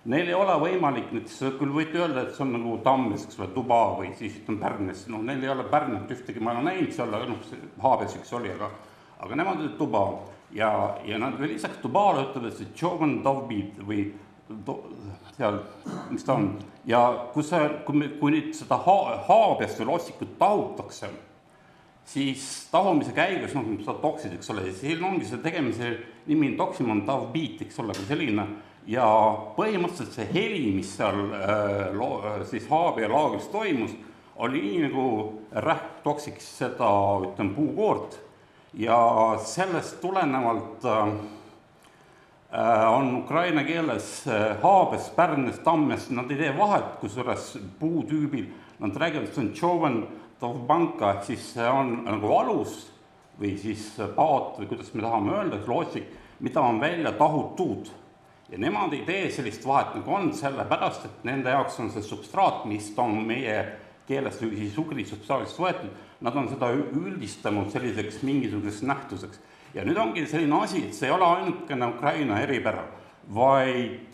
neil ei ole võimalik, küll võite öelda, et see on nagu tammes, eks ole, tuba või siis on pärnes, neil ei ole pärnet ühtegi, ma olen näinud seal, haabes üks oli, aga nemad olid tuba ja nad veel lisaks tubale ütlevad, et see tšovan dovbid või seal, mis ta on, ja kui nüüd seda haabest või lossikut tahutakse, siis tahumise käigus, seda toksid, eks ole, siis ongi see tegemise nimi toksimon dovbid, eks ole, selline. Ja põhimõtteliselt see heli, mis seal siis haabi ja laagris toimus, oli nii nagu rähk toksiks seda, ütleme, puukoort. Ja sellest tulenevalt on ukraina keeles haabes, pärnes, tammes, nad ei tee vahet, kusjuures puutüübil, nad räägivad, et see on tšoven tovbanka, ehk siis see on nagu alus või siis paat või kuidas me tahame öelda, lootsik, mida on välja tahutud. Ja nemad ei tee sellist vahet nagu on sellepärast, et nende jaoks on see substraat, mis on meie keeles või ugri substraatist võetud, nad on seda üldistanud selliseks mingisuguseks nähtuseks. Ja nüüd ongi selline asi, et see ei ole ainukene Ukraina eripära, vaid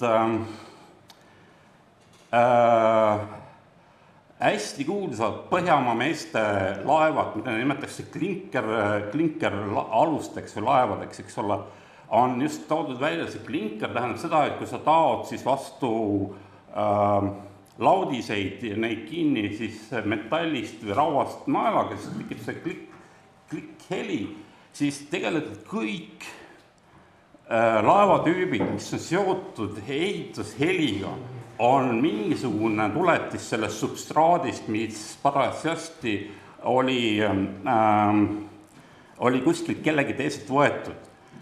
hästi kuulsad Põhjamaa meeste laevad, mida nimetatakse klinkeralusteks või laevadeks, eks ole, on just toodud välja, see klinker tähendab seda, et kui sa taod siis vastu laudiseid ja neid kinni siis metallist või rauast naelaga, siis tekib see klikk heli, siis tegelikult kõik laevatüübid, mis on seotud ehitusheliga, on mingisugune tuletis sellest substraadist, mis parasjasti oli kuskilt kellegi teisest võetud.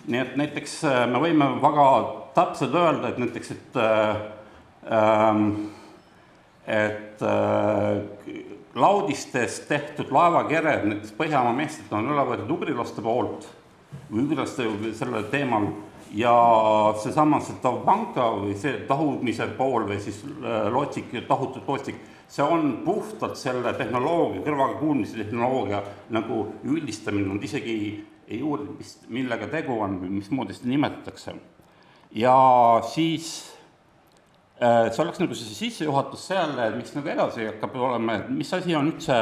Nii et näiteks me võime väga täpselt öelda, et näiteks, et laudistest tehtud laevakered, näiteks Põhjamaa meestelt on üle võetud ugrilaste poolt või ugrilaste sellel teemal, ja seesama Tavanka või see tahumise pool või siis lootsik, tahutud lootsik, see on puhtalt selle tehnoloogia, kõrvaga kuulmise tehnoloogia nagu üldistamine, nad isegi ei uuri, millega tegu on või mismoodi seda nimetatakse. Ja siis see oleks nagu see sissejuhatus selle, mis nagu edasi hakkab olema, et mis asi on üldse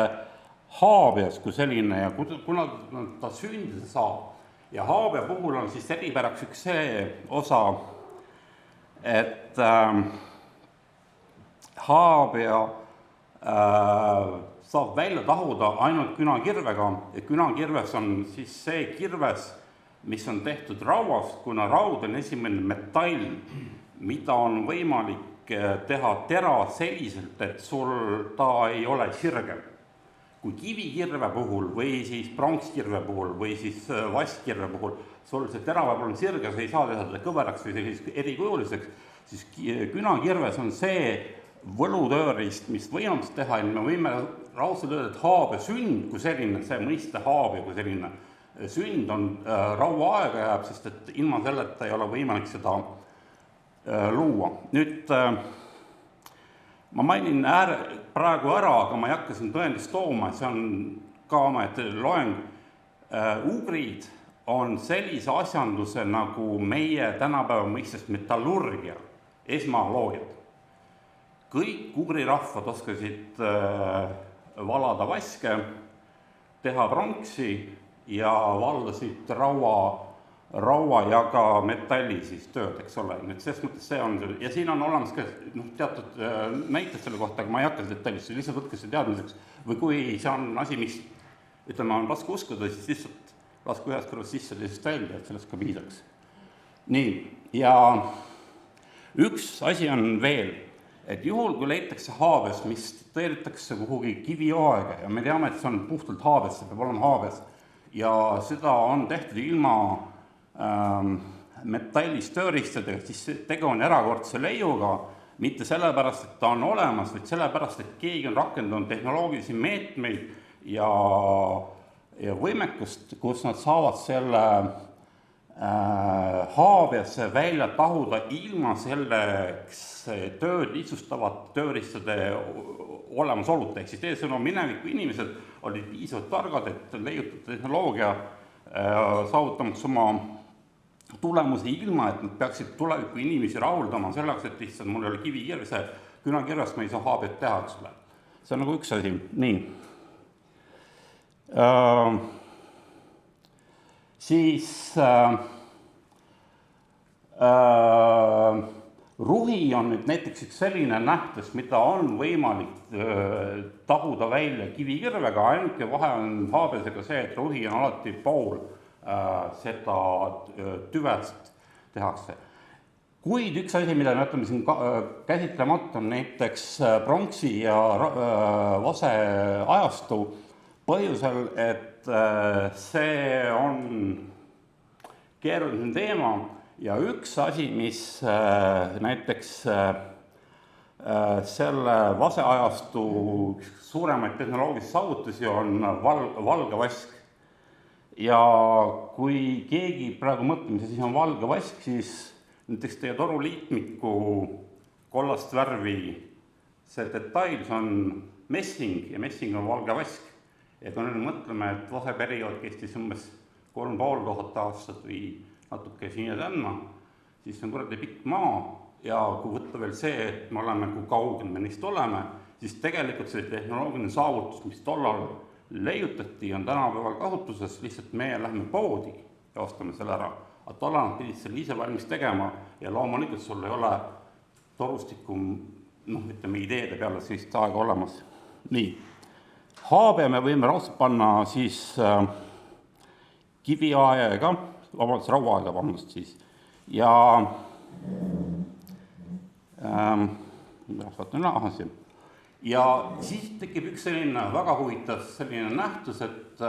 haabias kui selline ja kuna ta sündida saab. Ja haabia puhul on siis eripäraks üks see osa, et haabia saab välja tahuda ainult künakirvega ja künakirves on siis see kirves, mis on tehtud rauast, kuna raud on esimene metall, mida on võimalik teha tera selliselt, et sul ta ei ole sirgel. Kui kivikirve puhul või siis pronkskirve puhul või siis vastkirve puhul sul see tera võib olla sirge, sa ei saa teha seda kõveraks või selliseks erikujuliseks, siis künakirves on see võlutöörist, mis võimalust teha, ja me võime raudselt öelda, et haabia sünd kui selline, see mõiste haabia kui selline sünd on rauaaega jääb, sest et ilma selleta ei ole võimalik seda luua. Nüüd ma mainin praegu ära, aga ma ei hakka siin tõendist tooma, see on ka omaette loeng. Ugrid on sellise asjanduse nagu meie tänapäeva mõistest metallurgia, esmaloogiad. Kõik ugrirahvad oskasid valada vaske, teha pronksi ja valdasid raua ja ka metalli siis tööd, eks ole. Nüüd selles mõttes see on, ja siin on olemas ka teatud näited selle kohta, aga ma ei hakka detailisse, lihtsalt võtke see teadmiseks. Või kui see on asi, mis ütleme, on raske uskuda, siis lihtsalt laske ühest kõrvast sisse, teisest välja, et sellest ka piisaks. Nii, ja üks asi on veel, et juhul, kui leitakse haabias, mis tõeritakse kuhugi kivioega ja me teame, et see on puhtalt haabias, see peab olema haabias ja seda on tehtud ilma metallist tööriistadega, siis tegu on erakordse leiuga, mitte sellepärast, et ta on olemas, vaid sellepärast, et keegi on rakendanud tehnoloogilisi meetmeid ja võimekust, kus nad saavad selle haabiasse välja tahuda ilma selleks tööd lihtsustavat tööriistade olemasoluta. Ehk siis teesõnu mineviku inimesed olid piisavalt targad, et leiutada tehnoloogia saavutamaks oma tulemusi ilma, et nad peaksid tuleviku inimesi rahuldama selleks, et lihtsalt mul ei ole kivikirve, künakirvest ma ei saa haabiat teha, eks ole. See on nagu üks asi. Nii. Siis ruhi on nüüd näiteks üks selline nähtus, mida on võimalik tahuda välja kivikirvega, ainuke vahe on haabiasega see, et ruhi on alati pool seda tüvest tehakse. Kuid üks asi, mida me ütleme siin käsitlemata, on näiteks pronksi ja vase ajastu põhjusel, et see on keeruline teema ja üks asi, mis näiteks selle vaseajastu suuremaid tehnoloogilisi saavutusi on valge vask. Ja kui keegi praegu mõtleb, mis asi on valge vask, siis näiteks teie toruliitmiku kollast värvi see detail, see on messing ja messing on valge vask. Ja kui nüüd mõtleme, et vaseperiood kestis umbes 3,5 aastat või natuke siin ja tänna, siis on kuradi pikk maa ja kui võtta veel see, et me oleme, kui kaugel me neist oleme, siis tegelikult see tehnoloogiline saavutus, mis tollal leiutati, on tänapäeval kasutuses, lihtsalt meie lähme poodi ja ostame selle ära. Aga tollal nad pidid selle ise valmis tegema ja loomulikult sul ei ole torustiku ütleme, ideede peale sellist aega olemas. Nii, haabe me võime raudselt panna siis kiviaega, rauaaega siis. Ja ja siis tekib üks selline väga huvitav selline nähtus, et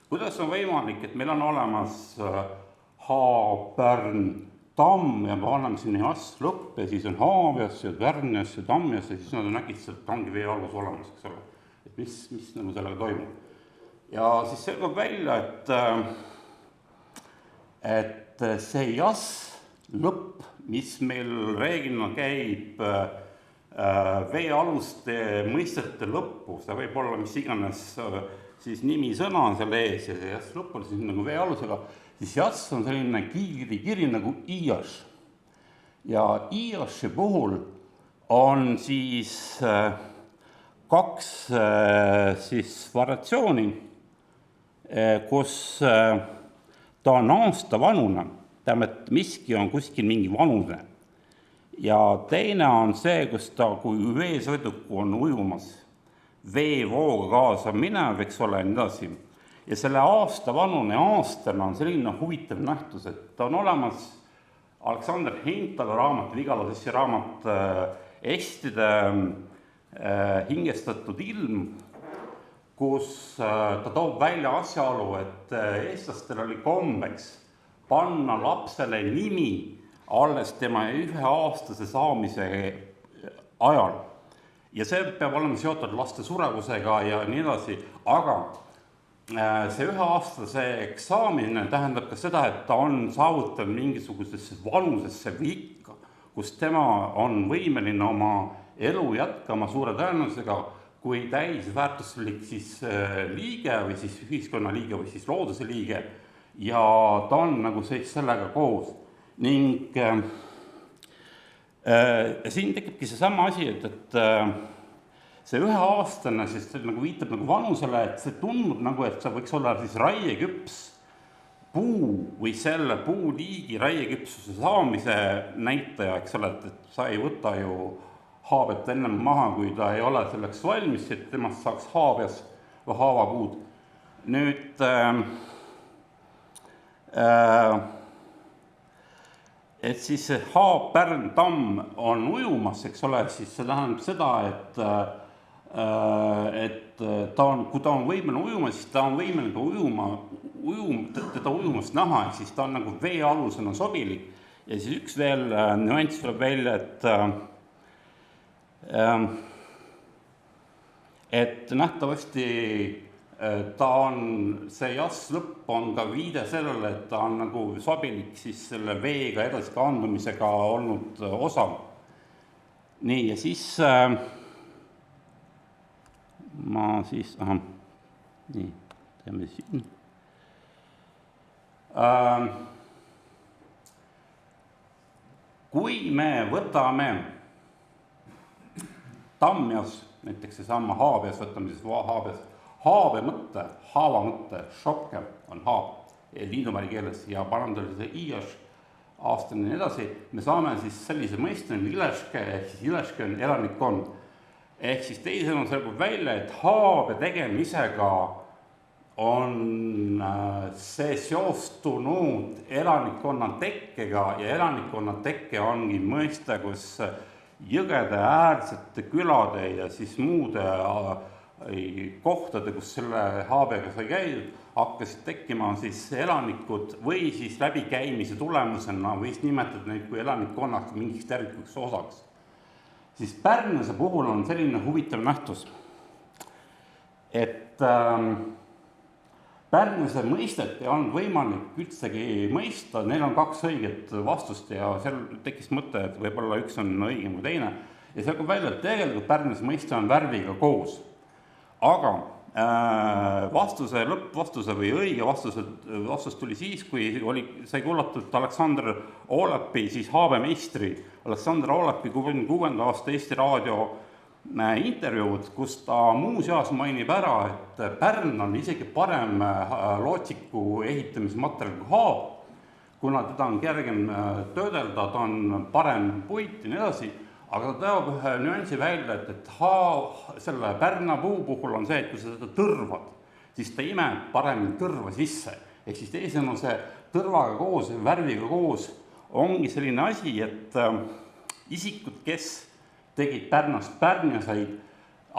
kuidas on võimalik, et meil on olemas Pärn, Tamm ja me oleme siin Jass lõpp ja siis on Haavias ja Pärnias ja Tammias ja siis nad on äkitselt ongi veealus olemas, eks ole. Et mis nagu sellega toimub. Ja siis selgub välja, et see Jass lõpp, mis meil reeglina käib veealuste mõistete lõppu, see võib olla mis iganes siis nimisõna on selle ees ja see Jass lõpp on siis nagu veealusega, siis Jass on selline kiri nagu Iaš. Ja Iaši puhul on siis kaks siis variatsiooni, kus ta on aasta vanune, tähendab, et miski on kuskil mingi vanune. Ja teine on see, kus ta, kui veesõiduk on ujumas, veevooga kaasa minev, eks ole, nii edasi. Ja selle aasta vanune aastana on selline huvitav nähtus, et ta on olemas Aleksander Heintalu raamat, Vigala Sessi raamat Estide hingestatud ilm, kus ta toob välja asjaolu, et eestlastel oli kombeks panna lapsele nimi alles tema 1-aastase saamise ajal. Ja see peab olema seotud laste surevusega ja nii edasi, aga see 1-aastaseks saamine tähendab ka seda, et ta on saavutanud mingisugusesse vanusesse või ikka, kus tema on võimeline oma elu jätkama suure tõenäosusega, kui täisväärtuslik siis liige või siis ühiskonna liige või siis looduse liige ja ta on nagu sellega koos. Ning siin tekibki see sama asi, et see 1-aastane siis nagu viitab nagu vanusele, et see tundub nagu, et see võiks olla siis raieküps puu või selle puuliigi raieküpsuse saamise näitaja, eks ole, et sa ei võta ju haabet ennem maha, kui ta ei ole selleks valmis, et temast saaks haavias või haavapuud. Nüüd et siis see Pärn, Tamm on ujumas, eks ole, siis see tähendab seda, et ta on, kui ta on võimeline ujuma, siis ta on võimeline ka teda ujumast näha, siis ta on nagu veealusena sobilik. Ja siis üks veel nüanss tuleb välja, et nähtavasti ta on, see Jass lõpp on ka viide sellele, et ta on nagu sobilik siis selle veega edasi kandumisega olnud osa. Nii, ja siis ma siis, nii, teeme siin. Kui me võtame Tammias, näiteks see sama Haavias, võtame siis Haavias, haave mõtte, haava mõtte, šopke on haab liidumäri keeles ja parandali see Iaš aastane nii edasi, me saame siis sellise mõiste Ileške, ehk siis Ileške on elanikkond. Ehk siis teisena selgub välja, et haave tegemisega on see seostunud elanikkonna tekkega ja elanikkonna tekke ongi mõiste, kus jõgede äärsete külade ja siis muude kohtade, kus selle haabega sai käidud, hakkasid tekkima siis elanikud või siis läbikäimise tulemusena võis nimetada neid kui elanikkonnaks mingiks tervikuks osaks. Siis Pärnase puhul on selline huvitav nähtus, et Pärnase mõistet on võimalik üldsegi mõista, neil on kaks õiget vastust ja seal tekkis mõte, et võib-olla üks on õigem kui teine. Ja selgub välja, et tegelikult Pärnase mõiste on värviga koos. Aga vastuse, lõppvastuse või õige vastus tuli siis, kui sai kuulatud Aleksander Oolepi, siis haavemeistri Aleksander Oolepi 66. aasta Eesti Raadio intervjuud, kus ta muuseas mainib ära, et Pärn on isegi parem lootsiku ehitamismaterjal kui Haab, kuna teda on kergem töödelda, ta on parem puit ja nii edasi, aga ta teab ühe nüansi välja, et selle Pärna puu puhul on see, et kui sa seda tõrvad, siis ta imeb paremini tõrva sisse. Ehk siis teisena see tõrvaga koos, värviga koos ongi selline asi, et isikud, kes tegid Pärnast pärniasaid,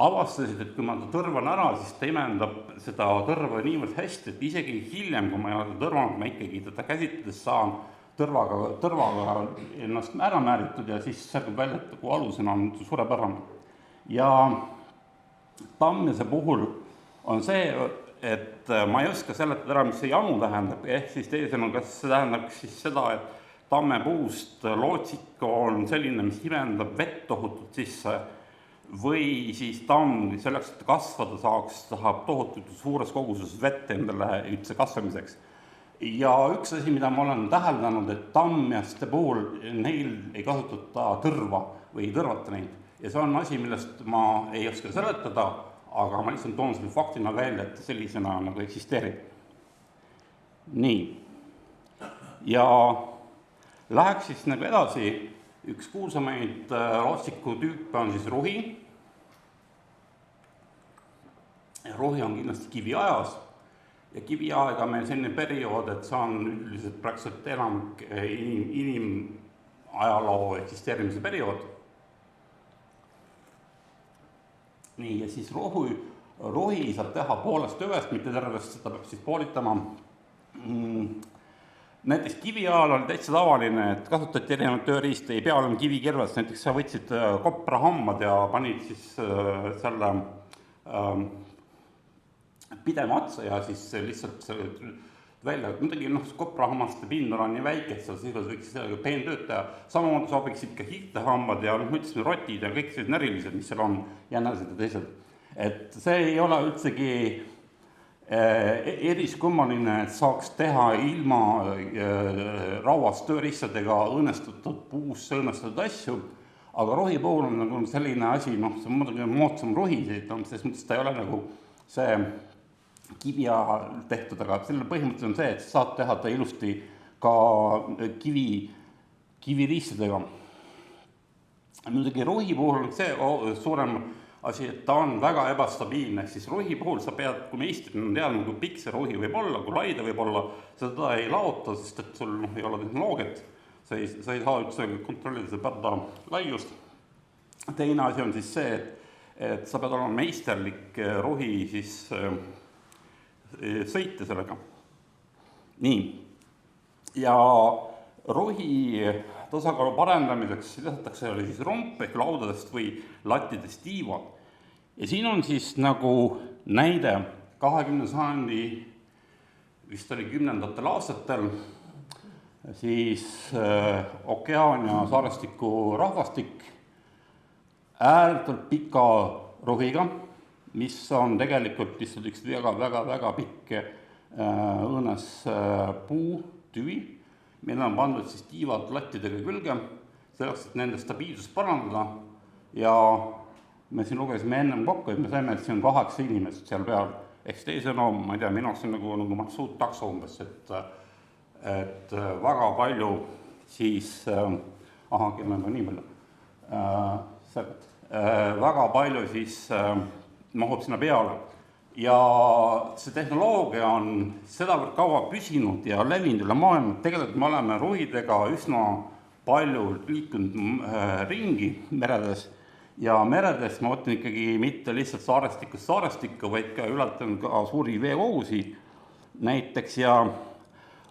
avastasid, et kui ma ta tõrvan ära, siis ta imendab seda tõrva niivõrd hästi, et isegi hiljem, kui ma ei ole tõrvanud, ma ikkagi teda käsitledes saan tõrvaga ennast ära määritud ja siis särgub välja, et kui alusena on suurepärane. Ja Tammjase puhul on see, et ma ei oska seletada ära, mis see jamu tähendab, ehk siis teisena, kas see tähendab siis seda, et tammepuust lootsik on selline, mis imendab vett tohutult sisse, või siis tamm selleks, et kasvada saaks, tahab tohutult suures koguses vett endale üldse kasvamiseks. Ja üks asi, mida ma olen täheldanud, et tammjaste puhul neil ei kasutata tõrva või ei tõrvata neid. Ja see on asi, millest ma ei oska seletada, aga ma lihtsalt toon selle faktina välja, et sellisena nagu eksisteerib. Nii. Ja läheks siis nagu edasi, üks kuulsamaid lootsiku tüüpe on siis rohi. Rohi on kindlasti kiviajas ja kiviaega meil selline periood, et see on üldiselt praktiliselt enam inimajaloo eksisteerimise periood. Nii, ja siis rohi saab teha poolest ööst, mitte tervest, seda peab siis poolitama. Näiteks kiviajal oli täitsa tavaline, et kasutati erinevaid tööriiste, ei pea olema kivikirves, näiteks sa võtsid koprahammad ja panid siis selle pidema otsa ja siis lihtsalt välja, muidugi koprahammaste pindal on nii väike, et siis võiks sellega peentööd teha. Samamoodi sobiksid ka hihtehambad ja mõtlesime rotid ja kõik sellised närilised, mis seal on, jänesed ja teised. Et see ei ole üldsegi eriskummaline, et saaks teha ilma rauast tööriistadega õõnestatud puusse õõnestatud asju, aga rohi puhul on nagu selline asi, see on muidugi moodsam rohi, selles mõttes ta ei ole nagu see kivia tehtud, aga selle põhimõte on see, et saad teha ta ilusti ka kiviriistadega. Muidugi rohi puhul on see suurem asi, et ta on väga ebastabiilne, siis rohi puhul sa pead, kui meistrina teadma, kui pikk see rohi võib olla, kui lai ta võib olla, seda ei laota, sest et sul ei ole tehnoloogiat, sa ei saa üldse kontrollida seda pärda laiust. Teine asi on siis see, et sa pead olema meisterlik rohi siis sõita sellega. Nii, ja rohi tasakaalu parendamiseks lisatakse siis romp ehk laudadest või lattidest tiivad. Ja siin on siis nagu näide 20. sajandi, vist oli 10. aastatel, siis Okeania saarestiku rahvastik ääretult pika rohiga, mis on tegelikult lihtsalt üks väga pikk õõnes puutüvi, meil on pandud siis tiivad lattidega külge, selleks, et nende stabiilsust parandada ja me siin lugesime ennem kokku, et me saime, et siin on 8 inimest seal peal, ehk teisena, ma ei tea, minu arust on nagu marsruuttakso umbes, et väga palju siis, kell on ka nii palju, väga palju siis mahub sinna peale. Ja see tehnoloogia on sedavõrd kaua püsinud ja levinud üle maailma, et tegelikult me oleme rohidega üsna palju liikunud ringi meredes ja meredes ma võtan ikkagi mitte lihtsalt saarestikku, vaid ka ületan ka suuri veekogusi näiteks ja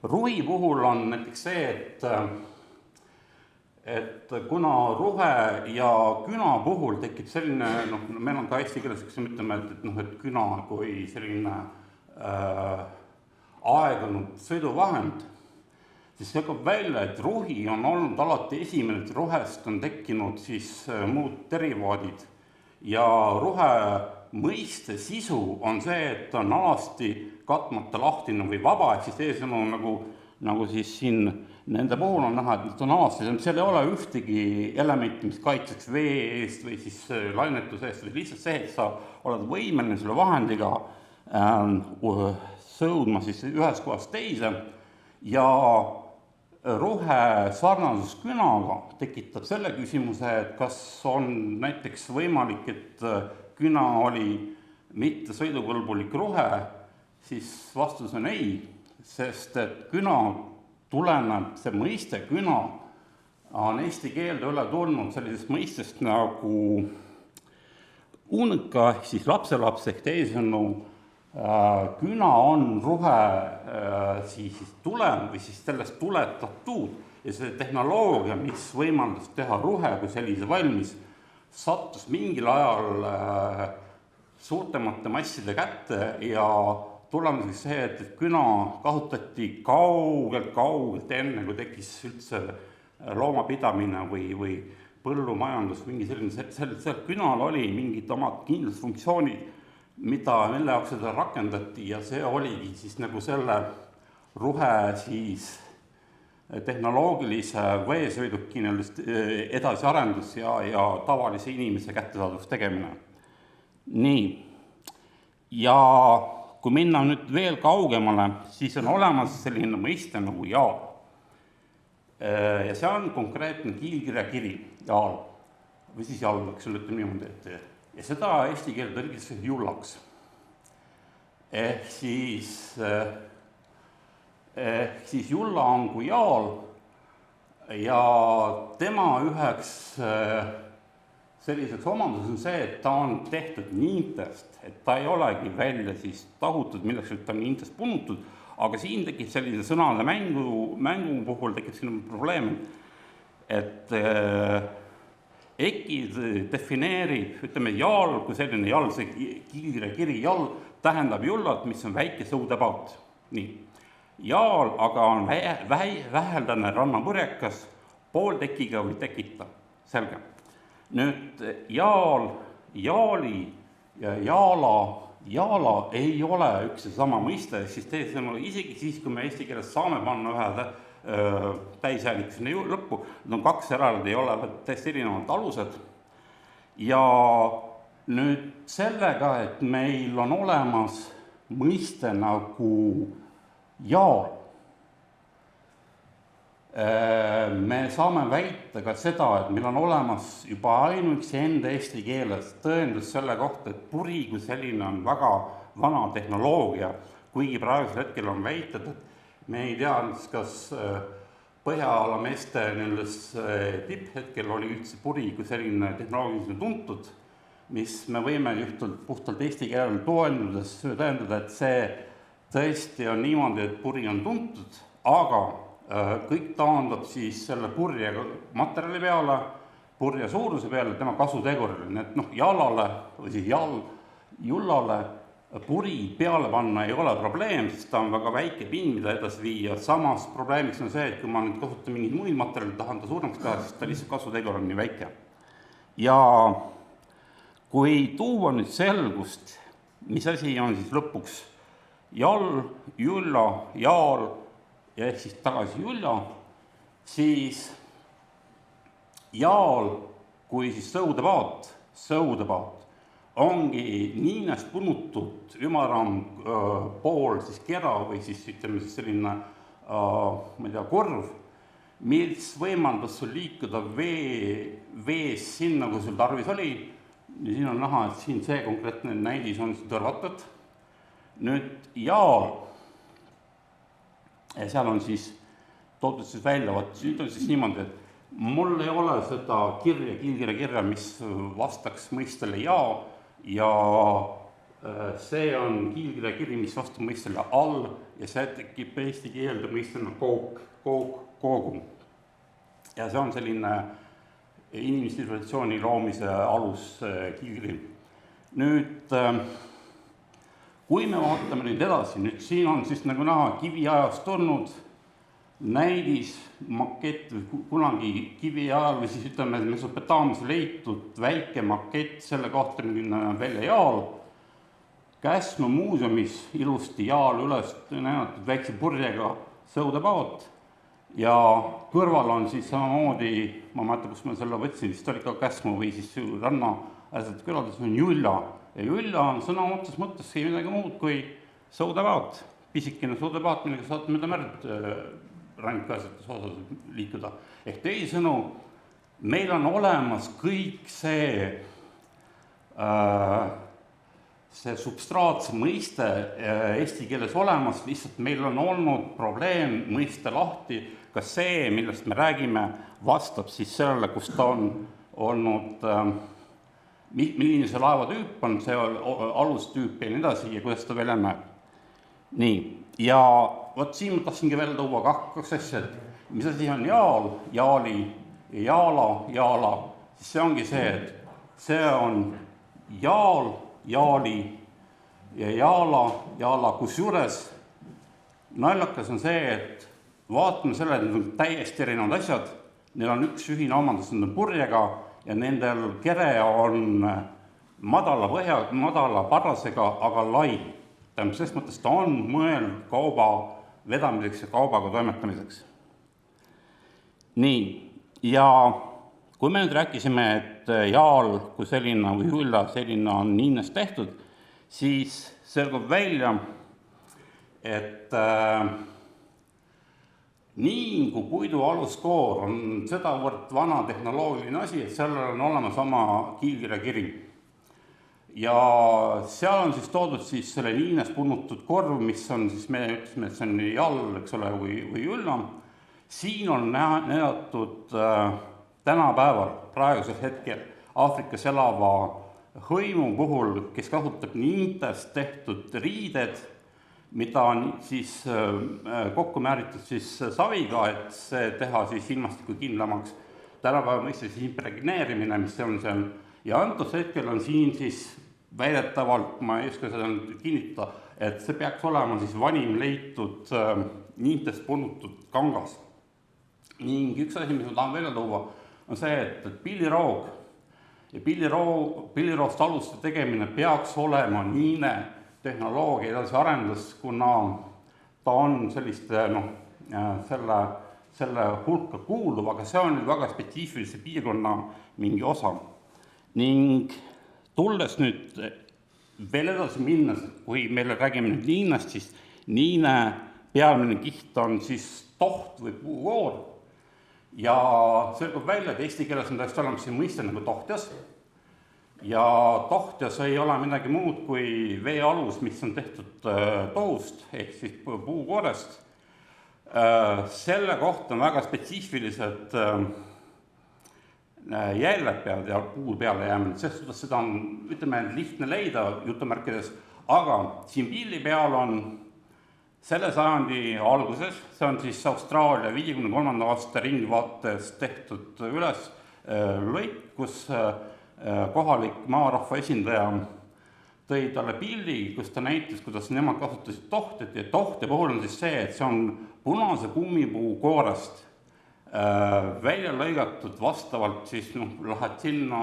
rohi puhul on näiteks see, et kuna rohe ja küna puhul tekib selline, meil on ka eesti keeles, kus me ütleme, et küna kui selline aegunud sõiduvahend, siis selgub välja, et rohi on olnud alati esimene, et rohest on tekkinud siis muud derivaadid ja rohe mõiste sisu on see, et on alasti katmata lahtine või vaba, ehk siis teisõnu nagu nagu siis siin nende puhul on näha, et nad on aastased, seal ei ole ühtegi elementi, mis kaitseks vee eest või siis lainetuse eest, või lihtsalt see, et sa oled võimeline selle vahendiga sõudma siis ühest kohast teise ja ruhe sarnasus künaga tekitab selle küsimuse, et kas on näiteks võimalik, et küna oli mitte sõidukõlbulik ruhe, siis vastus on ei, sest et küna tuleneb, see mõiste küna on eesti keelde üle tulnud sellisest mõistest nagu unka, ehk siis lapselaps, ehk teisisõnu küna on ruhe siis tulem või siis sellest tuletatud ja see tehnoloogia, mis võimaldas teha ruhe kui sellise valmis, sattus mingil ajal suurtemate masside kätte ja tulemuseks see, et küna kasutati kaugelt enne, kui tekkis üldse loomapidamine või põllumajandus, mingi selline, künal oli mingid omad kindlad funktsioonid, mille jaoks seda rakendati ja see oligi siis nagu selle ruhe siis tehnoloogilise veesõiduki edasiarendus ja tavalise inimese kättesaadavaks tegemine. Nii, ja kui minna nüüd veel kaugemale, siis on olemas selline mõiste nagu jaal. Ja see on konkreetne kiilkirjakiri, jaal, või siis jalg, eks ütleme niimoodi, ja seda eesti keel tõlgis jullaks. Ehk siis julla on kui jaal ja tema üheks selliseks omadus on see, et ta on tehtud niintest, et ta ei olegi välja siis tahutud, milleks ta on niintest punutud, aga siin tekib sellise sõnade mängu puhul tekib selline probleem, et EKI defineerib, ütleme, jaal kui selline jal, see kiilkirjakiri jal tähendab jullat, mis on väike sõudepaat. Nii. Jaal aga on väheldane rannapurjekas, pooltekiga või tekita, selge. Nüüd jaal, jaali ja jaala ei ole üks ja sama mõiste, siis teisõnal isegi siis, kui me eesti keeles saame panna ühe täishääliku sinna lõppu, need on kaks eraldi, ei ole täiesti erinevad alused. Ja nüüd sellega, et meil on olemas mõiste nagu jaal, me saame väita ka seda, et meil on olemas juba ainuüksi enda eesti keeles tõendus selle kohta, et puri kui selline on väga vana tehnoloogia, kuigi praegusel hetkel on väited, et me ei tea, kas Põhjaala meeste tipphetkel oli üldse puri kui selline tehnoloogiliselt tuntud, mis me võime puhtalt eesti keelel tõendades tõendada, et see tõesti on niimoodi, et puri on tuntud, aga kõik taandab siis selle purje materjali peale, purje suuruse peale, tema kasutegurile, nii et jalale või siis jullale puri peale panna ei ole probleem, sest ta on väga väike pind, mida edasi viia, samas probleemiks on see, et kui ma nüüd kasutan mingeid muid materjali, tahan ta suuremaks teha, siis ta lihtsalt kasutegur on nii väike. Ja kui tuua nüüd selgust, mis asi on siis lõpuks jal, julla, jaal, ja ehk siis tagasi julla, siis jaal kui siis sõudepaat ongi niinest punutud ümaram pool siis kera või siis ütleme siis selline korv, mis võimaldas sul liikuda vees sinna, kui sul tarvis oli. Ja siin on näha, et siin see konkreetne näidis on tõrvatud. Nüüd jaal, ja seal on siis toodud siis välja, nüüd on siis niimoodi, et mul ei ole seda kiilkirja, mis vastaks mõistele ja see on kiilkirjakiri, mis vastab mõistele all ja see tekib eesti keelde mõistena koogum. Ja see on selline inimcivilisatsiooni loomise alus kiilkiri. Nüüd kui me vaatame nüüd edasi, nüüd siin on siis nagu näha kiviajast tulnud näidis, makett või kunagi kiviajal või siis ütleme Mesopotaamas leitud väike makett selle kohta, milline on välja jaal. Käsnu muuseumis ilusti jaal üles näidatud väikse purjega sõudepaat ja kõrval on siis samamoodi, ma mäletan, kus ma selle võtsin, siis ta oli ka Käsmu või siis rannaäärsetes külades on Julla. Ja Julla on sõna otses mõttes ei midagi muud kui sõudepaat, pisikene sõudepaat, millega saad mööda merd rannikuäärsetes osas liikuda. Ehk teisõnu, meil on olemas kõik see substraatse mõiste eesti keeles olemas, lihtsalt meil on olnud probleem mõiste lahti, kas see, millest me räägime, vastab siis sellele, kus ta on olnud, milline see laevatüüp on, see alustüüp ja nii edasi ja kuidas ta välja näeb. Nii, ja vot siin ma tahtsingi välja tuua kaks asja, et mis asi on jaal, jaali ja jaala, jaala, siis see ongi see, et see on jaal, jaali ja jaala, jaala, kusjuures naljakas on see, et vaatame selle, et need on täiesti erinevad asjad, neil on üks ühine omandus, need on purjega ja nendel kere on madala parrasega, aga lai. Tähendab, selles mõttes ta on mõeldud kauba vedamiseks ja kaubaga toimetamiseks. Nii, ja kui me nüüd rääkisime, et jaal kui selline või Julla selline on niinest tehtud, siis selgub välja, et niin kui puidu aluskoor on sedavõrd vana tehnoloogiline asi, et sellel on olemas oma kiilkirjakiri. Ja seal on siis toodud siis selle niinest punnutud korv, mis on siis, me ütlesime, et see on jall, eks ole, või Julla. Siin on näidatud tänapäeval, praegusel hetkel Aafrikas elava hõimu puhul, kes kasutab niintest tehtud riided, mida on siis kokku määritud siis saviga, et see teha siis ilmastikku kindlamaks. Tänapäeva mõiste siis impregneerimine, mis see on seal. Ja antud hetkel on siin siis väidetavalt, ma ei oska seda kinnitada, et see peaks olema siis vanim leitud niintest punnutud kangas. Ning üks asi, mis ma tahan välja tuua, on see, et pilliroog ja pilliroost aluste tegemine peaks olema niine tehnoloogia edasi arendus, kuna ta on selliste, selle hulka kuuluv, aga see on väga spetsiifilise piirkonna mingi osa. Ning tulles nüüd veel edasi minnes, kui meile räägime nüüd niinest, siis niine pealmine kiht on siis toht või puukoor. Ja selgub välja, et eesti keeles on täiesti olemas siin mõiste nagu tohtjas. Ja tohtjas ei ole midagi muud kui veealus, mis on tehtud tohust ehk siis puukoorest. Selle kohta on väga spetsiifilised jäljed peavad ja puu peale jäämine, sest seda on, ütleme, lihtne leida jutumärkides, aga siin pilli peal on selle sajandi alguses, see on siis Austraalia 53. aasta ringvaates tehtud üles lõik, kus kohalik maarahva esindaja tõi talle pildi, kus ta näitas, kuidas nemad kasutasid tohtet ja tohte puhul on siis see, et see on punase kummipuu koorest välja lõigatud vastavalt siis, lähed sinna,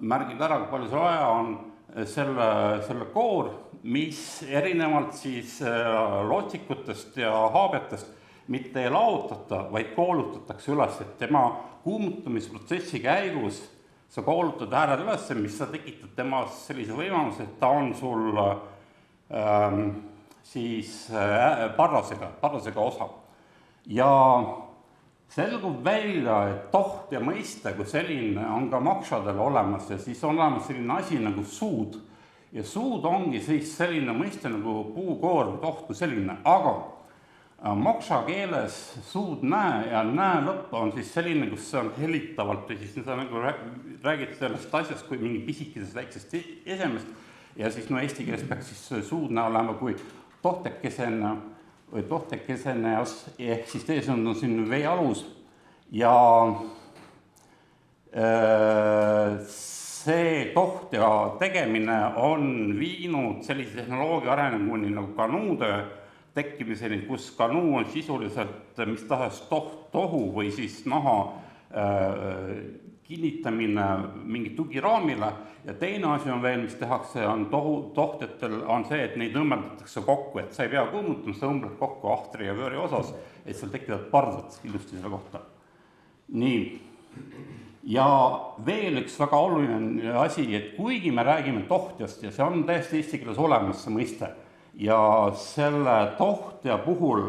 märgid ära, kui palju see vaja on, selle koor, mis erinevalt siis lotsikutest ja haabetest mitte ei laotata, vaid koolutatakse üles, et tema kuumutamisprotsessi käigus sa koolutad ääred üles, mis sa tekitad temas sellise võimaluse, et ta on sul siis parrasega osa. Ja selgub välja, et toht ja mõiste kui selline on ka maksadel olemas ja siis on olemas selline asi nagu suud. Ja suud ongi siis selline mõiste nagu puukoor või toht kui selline, aga maksa keeles suud näe ja näe lõpp on siis selline, kus see on helitavalt või siis nagu räägid sellest asjast kui mingi pisikesest väiksest esemest ja siis eesti keeles peaks siis suud näe olema kui tohtekesena või tohtekesene ehk siis teisõnad on siin veealus ja see tohtja tegemine on viinud sellise tehnoloogia areneguni nagu kanuude tekkimiseni, kus kanuu on sisuliselt mis tahes tohu või siis naha kinnitamine mingi tugiraamile ja teine asi on veel, mis tehakse, on tohtjatel on see, et neid õmmeldatakse kokku, et sa ei pea kuumutama, sa õmbled kokku ahtri ja vööri osas, et seal tekivad pardad ilusti selle kohta. Nii, ja veel üks väga oluline asi, et kuigi me räägime tohtjast ja see on täiesti eesti keeles olemas see mõiste ja selle tohtja puhul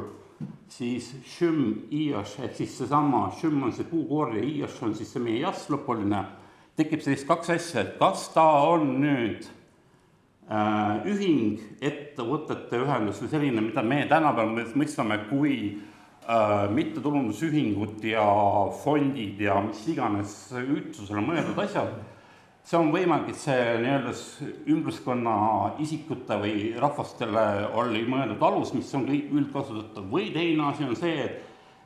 siis šüm, iaš, ehk siis seesama šüm on see puukoor ja iaš on siis see meie jass lõpuline, tekib sellist kaks asja, et kas ta on nüüd ühing, ettevõtete ühendus või selline, mida me tänapäeval mõistame kui mittetulundusühingud ja fondid ja mis iganes üldsusele mõeldud asjad. See on võimalik, et see nii-öelda ümbruskonna isikute või rahvastele oli mõeldud alus, mis on kõik üldkasutatav, või teine asi on see,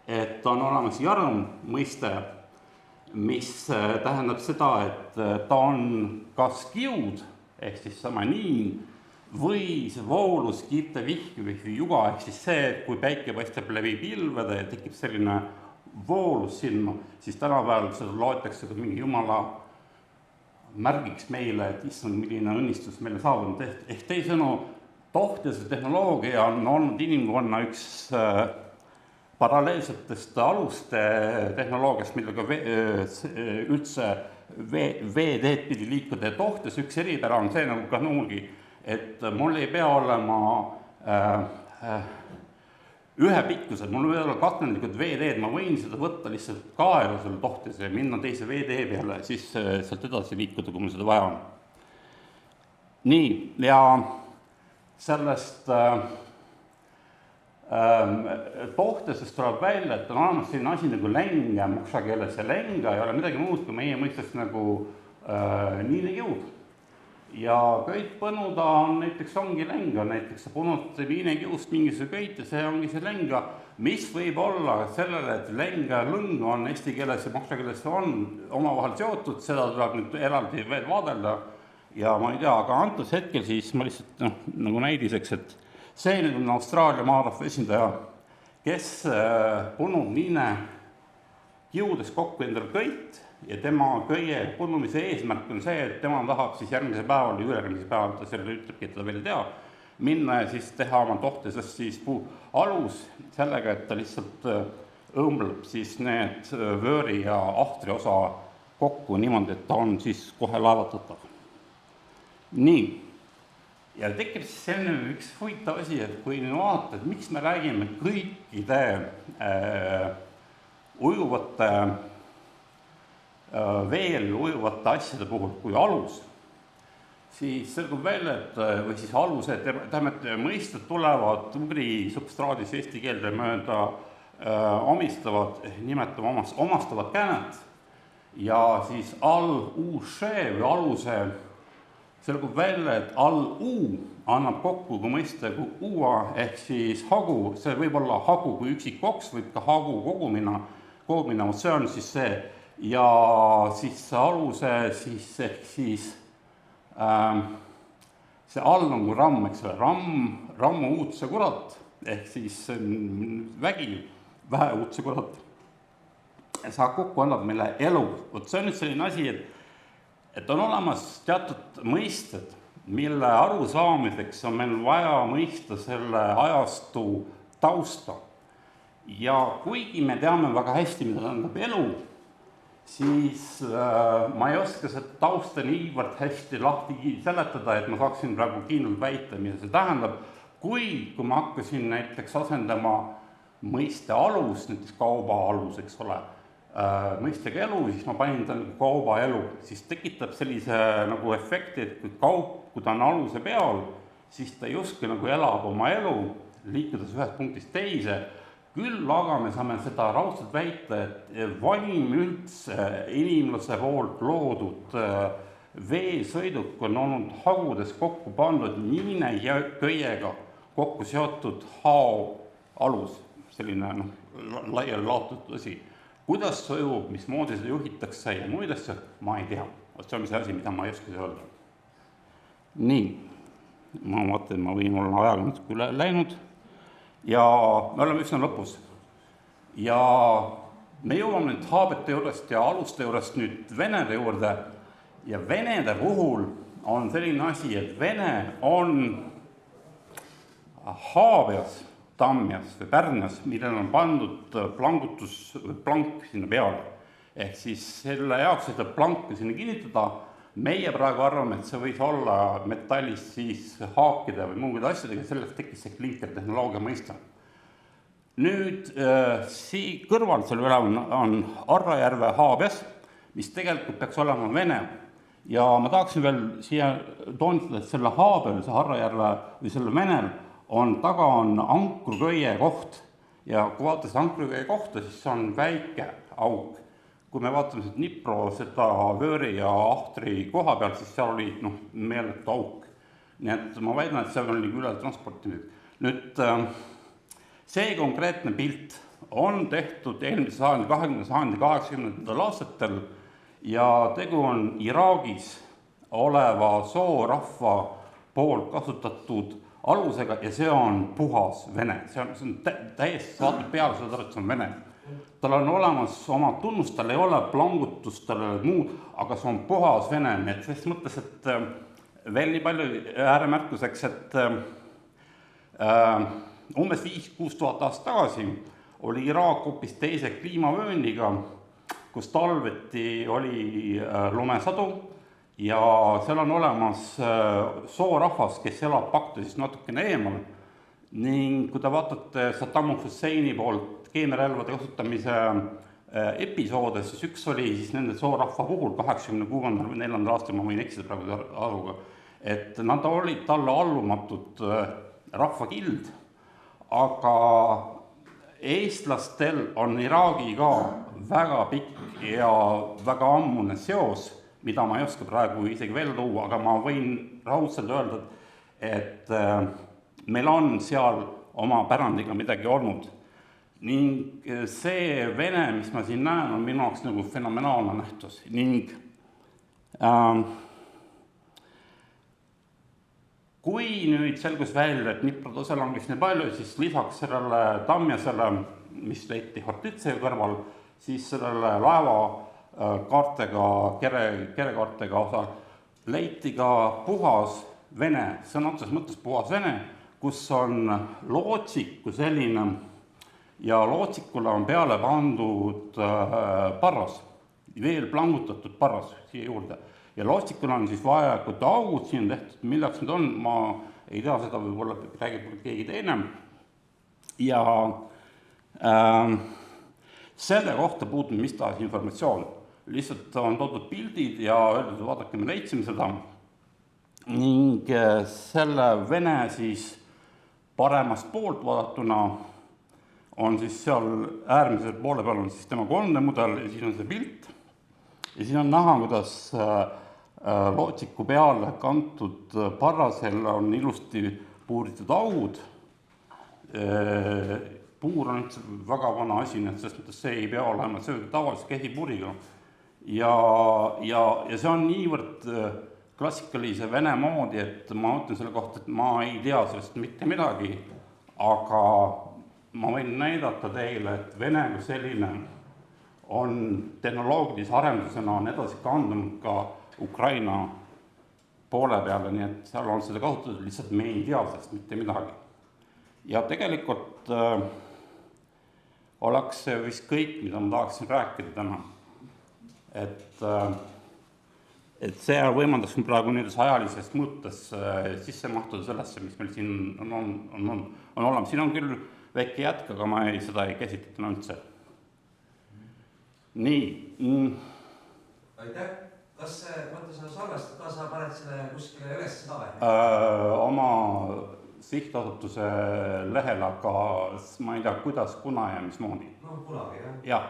et on olemas jarm mõiste, mis tähendab seda, et ta on kas kiud, ehk siis sama niin, või see voolus, kiirte vihk või juga, ehk siis see, et kui päike paistab läbi pilvede ja tekib selline voolus sinna, siis tänapäeval seda loetakse ka mingi jumala märgiks meile, et issand, milline õnnistus meile saabunud, ehk teisõnu tohtjase tehnoloogia on olnud inimkonna üks paralleelsetest aluste tehnoloogiast, millega üldse veeteed pidi liikuda ja tohtjas üks eripära on see nagu ka nuulgi, et mul ei pea olema ühepikkused, mul võivad olla katmendlikud veeteed, ma võin seda võtta lihtsalt kaela selle tohtjas ja minna teise veetee peale, siis sealt edasi liikuda, kui mul seda vaja on. Nii, ja sellest tohtjasest tuleb välja, et on olemas selline asi nagu länge muksa keeles ja länga ei ole midagi muud, kui meie mõistest nagu niinekiud. Ja köit põnuda on näiteks ongi länga, näiteks sa põnud viinekiust mingisuguse köit ja see ongi see länga, mis võib olla sellele, et länga ja lõng on eesti keeles ja maksa keeles on omavahel seotud, seda tuleb nüüd eraldi veel vaadelda ja ma ei tea, aga antud hetkel siis ma lihtsalt nagu näidiseks, et see nüüd on Austraalia maarahva esindaja, kes põnud niine kiudes kokku endale köit ja tema köie põnumise eesmärk on see, et tema tahab siis järgmise päeval ja ülejärgmise päeval, ta selle ütlebki, et ta veel ei tea, minna ja siis teha oma tohtjasest siis puu alus sellega, et ta lihtsalt õmbleb siis need vööri ja ahtri osa kokku niimoodi, et ta on siis kohe laevatatav. Nii, ja tekib siis selline üks huvitav asi, et kui nüüd vaatad, miks me räägime kõikide ujuvate veel ujuvate asjade puhul kui alus, siis selgub välja, et või siis alused, tähendab, mõisted tulevad ugri substraadis eesti keelde mööda omistavad, nimetame omastavad käänet ja siis al-u-še või aluse selgub välja, et al-u annab kokku kui mõiste kui ua ehk siis hagu, see võib olla hagu kui üksik koks, võib ka hagu kogumina, see on siis see ja siis aluse siis ehk siis see all on kui ramm, eks ole, rammu uudse kurat ehk siis vägi, vähe uudse kurat saab kokku, annab meile elu. Vot see on nüüd selline asi, et on olemas teatud mõisted, mille arusaamiseks on meil vaja mõista selle ajastu tausta ja kuigi me teame väga hästi, mida tähendab elu, siis ma ei oska seda tausta niivõrd hästi lahti seletada, et ma saaksin praegu kindlalt väita, mida see tähendab. Kui ma hakkasin näiteks asendama mõiste alus, näiteks kauba alus, eks ole, mõistega elu, siis ma panin ta kauba elu, siis tekitab sellise nagu efekti, et kui kaup, kui ta on aluse peal, siis ta justkui nagu elab oma elu, liikudes ühest punktist teise. Küll aga me saame seda raudselt väita, et vanim üldse inimlase poolt loodud veesõiduk on olnud hagudes kokku pandud niine ja köiega kokku seotud hao alus, selline laiali laotud asi. Kuidas see ujub, mismoodi seda juhitakse ja muid asju, ma ei tea. See on see asi, mida ma ei oska öelda. Nii, ma vaatan, ma võin olla ajaga natuke üle läinud. Ja me oleme üsna lõpus ja me jõuame nüüd haabete juurest ja aluste juurest nüüd venede juurde ja venede puhul on selline asi, et vene on Haabias, Tammias või Pärnias, millel on pandud plank sinna peale. Ehk siis selle jaoks, et planku sinna kinnitada, meie praegu arvame, et see võis olla metallist siis haakide või muude asjadega, selleks tekkis see klinkertehnoloogia mõiste. Nüüd kõrval selle üle on Arrajärve Haabias, mis tegelikult peaks olema vene. Ja ma tahaksin veel siia toonitada, et selle Haabial, see Arrajärve või selle venel taga on Ankruköie koht. Ja kui vaatame Ankruköie kohta, siis see on väike auk. Kui me vaatame Dnipro, seda Vööri ja Ahtri koha pealt, siis seal oli meeletu auk. Nii et ma väidan, et see oli üle transportinud. Nüüd see konkreetne pilt on tehtud eelmise sajandi, 20. sajandi 80. aastatel ja tegu on Iraagis oleva soorahva poolt kasutatud alusega ja see on puhas vene. See on täiesti saadud peale seda, et see on vene. Tal on olemas oma tunnus, tal ei ole plangutust, tal ei ole muud, aga see on puhas vene. Et selles mõttes, et veel nii palju ääremärkuseks, et umbes 5-6 tuhat aastat tagasi oli Iraak hoopis teise kliimavööndiga, kus talveti oli lumesadu ja seal on olemas soorahvas, kes elab Bagdadist natukene eemal. Ning kui te vaatate Saddam Husseini poolt keemiarelvade kasutamise episoode, siis üks oli siis nende soorahva puhul 86. või 4. aastal, ma võin eksida praegu arvuga, et nad olid talle allumatud rahvakild, aga eestlastel on Iraagiga väga pikk ja väga ammune seos, mida ma ei oska praegu isegi veel tuua, aga ma võin raudselt öelda, et meil on seal oma pärandiga midagi olnud. Ning see vene, mis ma siin näen, on minu jaoks nagu fenomenaalne nähtus. Ning kui nüüd selgus välja, et Dnipro tase langis nii palju, siis lisaks sellele Tamjasele, mis leiti Hortitse kõrval, siis sellele laeva kaartega, kerekaartega osa leiti ka puhas vene, sõna otseses mõttes puhas vene, kus on lootsiku selline ja lootsikule on peale pandud parras, veel plangutatud parras siia juurde. Ja lootsikul on siis vajalikud augud siin tehtud, milleks need on, ma ei tea seda, võib-olla räägib keegi teine. Ja selle kohta puudub mis tahes informatsioon. Lihtsalt on toodud pildid ja öeldud, vaadake, me leidsime seda. Ning selle vene siis paremast poolt vaadatuna on siis seal äärmisel poole peal on siis tema 3D mudel ja siis on see pilt. Ja siis on näha, kuidas lootsiku peale kantud parrasel on ilusti puuritud augud. Puur on üldse väga vana asi, et sest mõttes see ei pea olema sööda tavalise käsipuriga. Ja see on niivõrd klassikalise vene moodi, et ma ütlen selle kohta, et ma ei tea sellest mitte midagi, aga ma võin näidata teile, et vene kui selline on tehnoloogilise arendusena on edasi kandunud ka Ukraina poole peale, nii et seal on seda kasutatud, lihtsalt me ei tea sellest mitte midagi. Ja tegelikult oleks see vist kõik, mida ma tahaksin rääkida täna. Et see võimaldaks praegu nendes ajalisest mõttes sisse mahtuda sellesse, mis meil siin on olemas. Siin on küll väike jätk, aga ma seda ei käsitleta üldse. Nii. Aitäh. Kas mõttes on salvestada ka, sa paned selle kuskile üles seda või? Oma sihtasutuse lehel, aga ma ei tea, kuidas, kuna ja mismoodi. No kunagi, jah? Jah.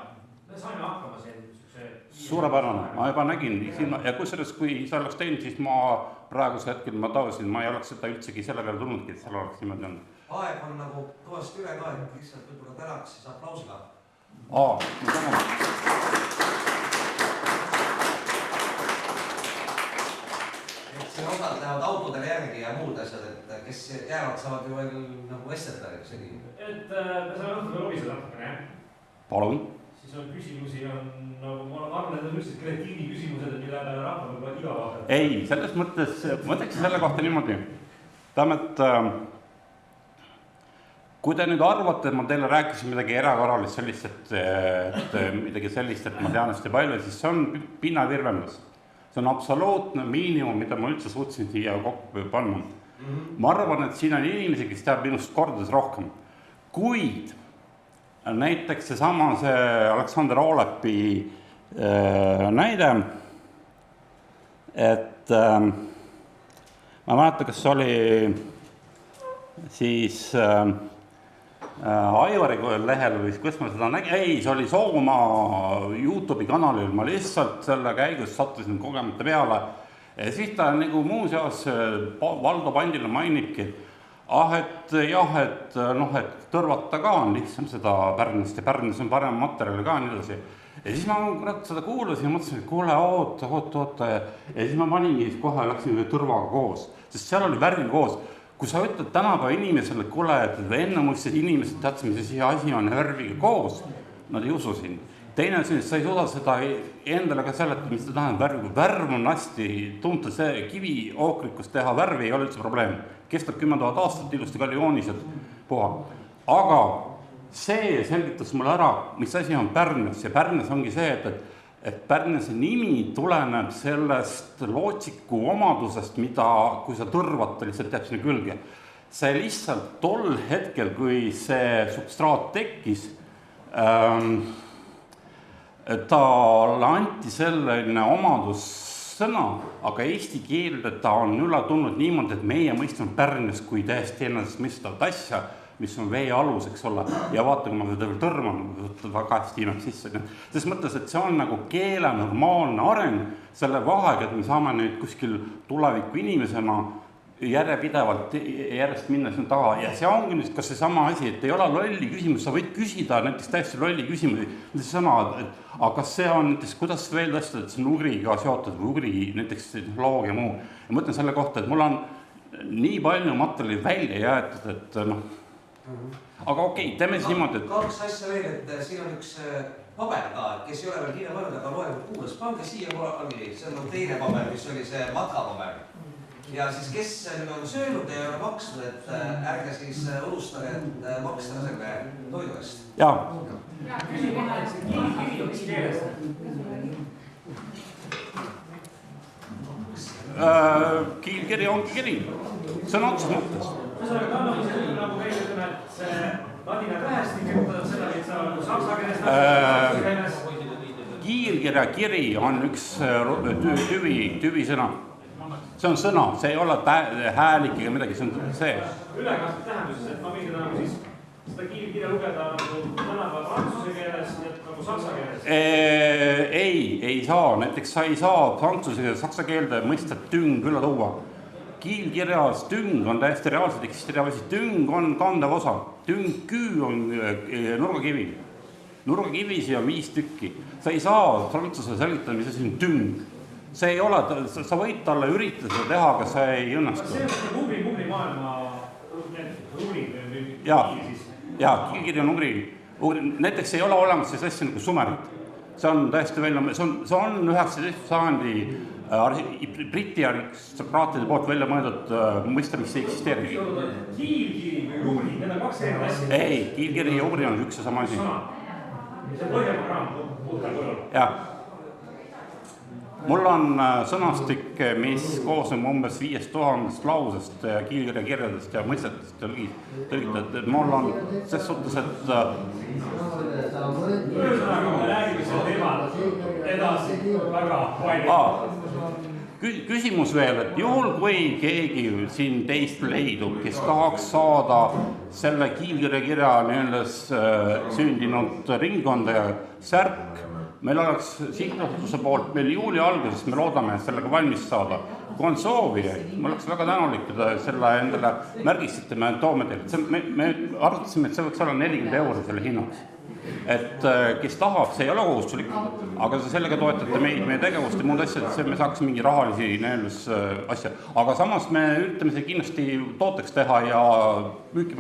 Me saime hakkama siin. Suurepärane, ma juba nägin ja kusjuures, kui sa oleks teinud, siis ma praeguse hetkel ma taosin, ma ei oleks seda üldsegi selle peale tulnudki, et seal oleks niimoodi on. Aeg on nagu kõvasti üle ka, et lihtsalt võib-olla tänaks siis aplausiga. Ma tänan. Et siin osad lähevad autodele järgi ja muud asjad, et kes jäävad, saavad ju veel nagu vestelda seni. Et me saame õhtul lubiseda natukene, jah? Palun. siis on küsimusi, nagu ma arvan, need on üldiselt kreatiivi küsimused, mille rahva võib-olla iga vaadata. Ei, selles mõttes, mõtleks selle kohta niimoodi. Tähendab, et kui te nüüd arvate, et ma teile rääkisin midagi erakorralist sellist, et midagi sellist, et ma tean hästi palju, siis see on pinnavirvendus. See on absoluutne miinimum, mida ma üldse suutsin siia kokku panna. Ma arvan, et siin on inimesi, kes teab minust kordades rohkem. Kuid näiteks seesama see Aleksander Oolepi näide, et ma mäletan, kas see oli siis Aivari lehel või kus ma seda nägin, ei, see oli Soomaa YouTube'i kanalil, ma lihtsalt selle käigus sattusin kogemata peale ja siis ta nagu muuseas Valdo Pandile mainibki, et tõrvata ka on lihtsam seda Pärnust ja Pärnus on parem materjal ka nii edasi. Ja siis ma seda kuulasin ja mõtlesin, et kuule, oota. Ja siis ma paningi kohe, läksin tõrvaga koos, sest seal oli värvi koos. Kui sa ütled tänapäeva inimesele, et kuule, et ennemuised inimesed teadsid, mis see asi on värviga koos, nad ei usu sind. Teine asi, sa ei suuda seda endale ka seletada, mis ta tähendab värvi. Värv on hästi tuntud, see kivi ookrikust teha värvi ei ole üldse probleem. Kestab 10 000 aastat, ilusti kallijoonised puha. Aga see selgitas mulle ära, mis asi on Pärnes ja Pärnes ongi see, et Pärnese nimi tuleneb sellest lootsiku omadusest, mida, kui sa tõrvad, ta lihtsalt jääb sinna külge. See lihtsalt tol hetkel, kui see substraat tekkis, talle anti selline omadussõna, aga eesti keelde ta on üle tulnud niimoodi, et meie mõistame Pärnes kui täiesti enesestmõistetavat asja, mis on vee alus, eks ole, ja vaata, kui ma seda tõrvan, väga hästi imeb sisse. Selles mõttes, et see on nagu keele normaalne areng selle vahega, et me saame nüüd kuskil tuleviku inimesena järjepidevalt järjest minna sinna taga. Ja see ongi nüüd ka see sama asi, et ei ole lolli küsimus, sa võid küsida näiteks täiesti lolli küsimusi, aga kas see on näiteks, kuidas veel tõsta, et see on ugriga seotud või ugri näiteks tehnoloogia muu. Ja mõtlen selle kohta, et mul on nii palju materjali välja jäetud, et aga okei, teeme siis niimoodi, et kaks asja veel, et siin on üks paber ka, kes ei ole veel kirja pannud, aga loeb kuulas, pange siia allkiri, see on teine paber, mis oli see matkapaber. Ja siis kes nüüd on söönud ja ei ole maksnud, et ärge siis unustage, et maksta selle toidu eest. jaa. Kiilkiri ongi kiri, see on otsus mõttes. Kiilkirja kiri on üks tüvisõna. See on sõna, see ei ole häälik ega midagi, see on see. Ülekastud tähenduses, et ma võin seda siis seda kiilkirja lugeda tänapäeva prantsuse keeles ja nagu saksa keeles? Ei saa, näiteks sa ei saa prantsuse keeles saksa keelde mõistet tüng üle tuua. Kiilkirjas tüng on täiesti reaalselt eksisteeriv asi, tüng on kandev osa, küü on nurgakivi. Nurgakivisi on 5 tükki, sa ei saa prantsuse selgitada, mis asi on tüng. See ei ole, sa võid talle üritada seda teha, aga see ei õnnestu. See on kubli maailma ugri või jaa, kiilkiri on ugri. Näiteks ei ole olemas see asja nagu sumerit. See on täiesti välja, see on 19. sajandi Briti aristokraatide poolt välja mõeldud mõiste, mis ei eksisteeri. Kiilkiri või ugri, need on 2 erinevat asja. Ei, kiilkiri ja ugri on üks ja sama asi. See on põhjamagraam puhtal kujul. Jah. Mul on sõnastik, mis koosneb umbes 5000 lausest, kiilkirja kirjadest ja mõistetest tõlgitud, et mul on ses suhtes, et ühesõnaga me räägime selle teemal edasi väga palju. Küsimus veel, et juhul kui keegi siin teist leidub, kes tahaks saada selle kiilkirja kirja sündinud ringkonda ja särk, meil oleks sihtasutuse poolt meil juuli alguses, me loodame sellega valmis saada. Kui on soovi, ma oleks väga tänulik, et selle endale märgistate, me toome teile. Me arvutasime, et see võiks olla 40 € selle hinnaks. Et kes tahab, see ei ole kohustuslik, aga sellega toetate meie tegevust ja muud asjad, et me saaks mingi rahalisi asja. Aga samas me üritame see kindlasti tooteks teha ja müüki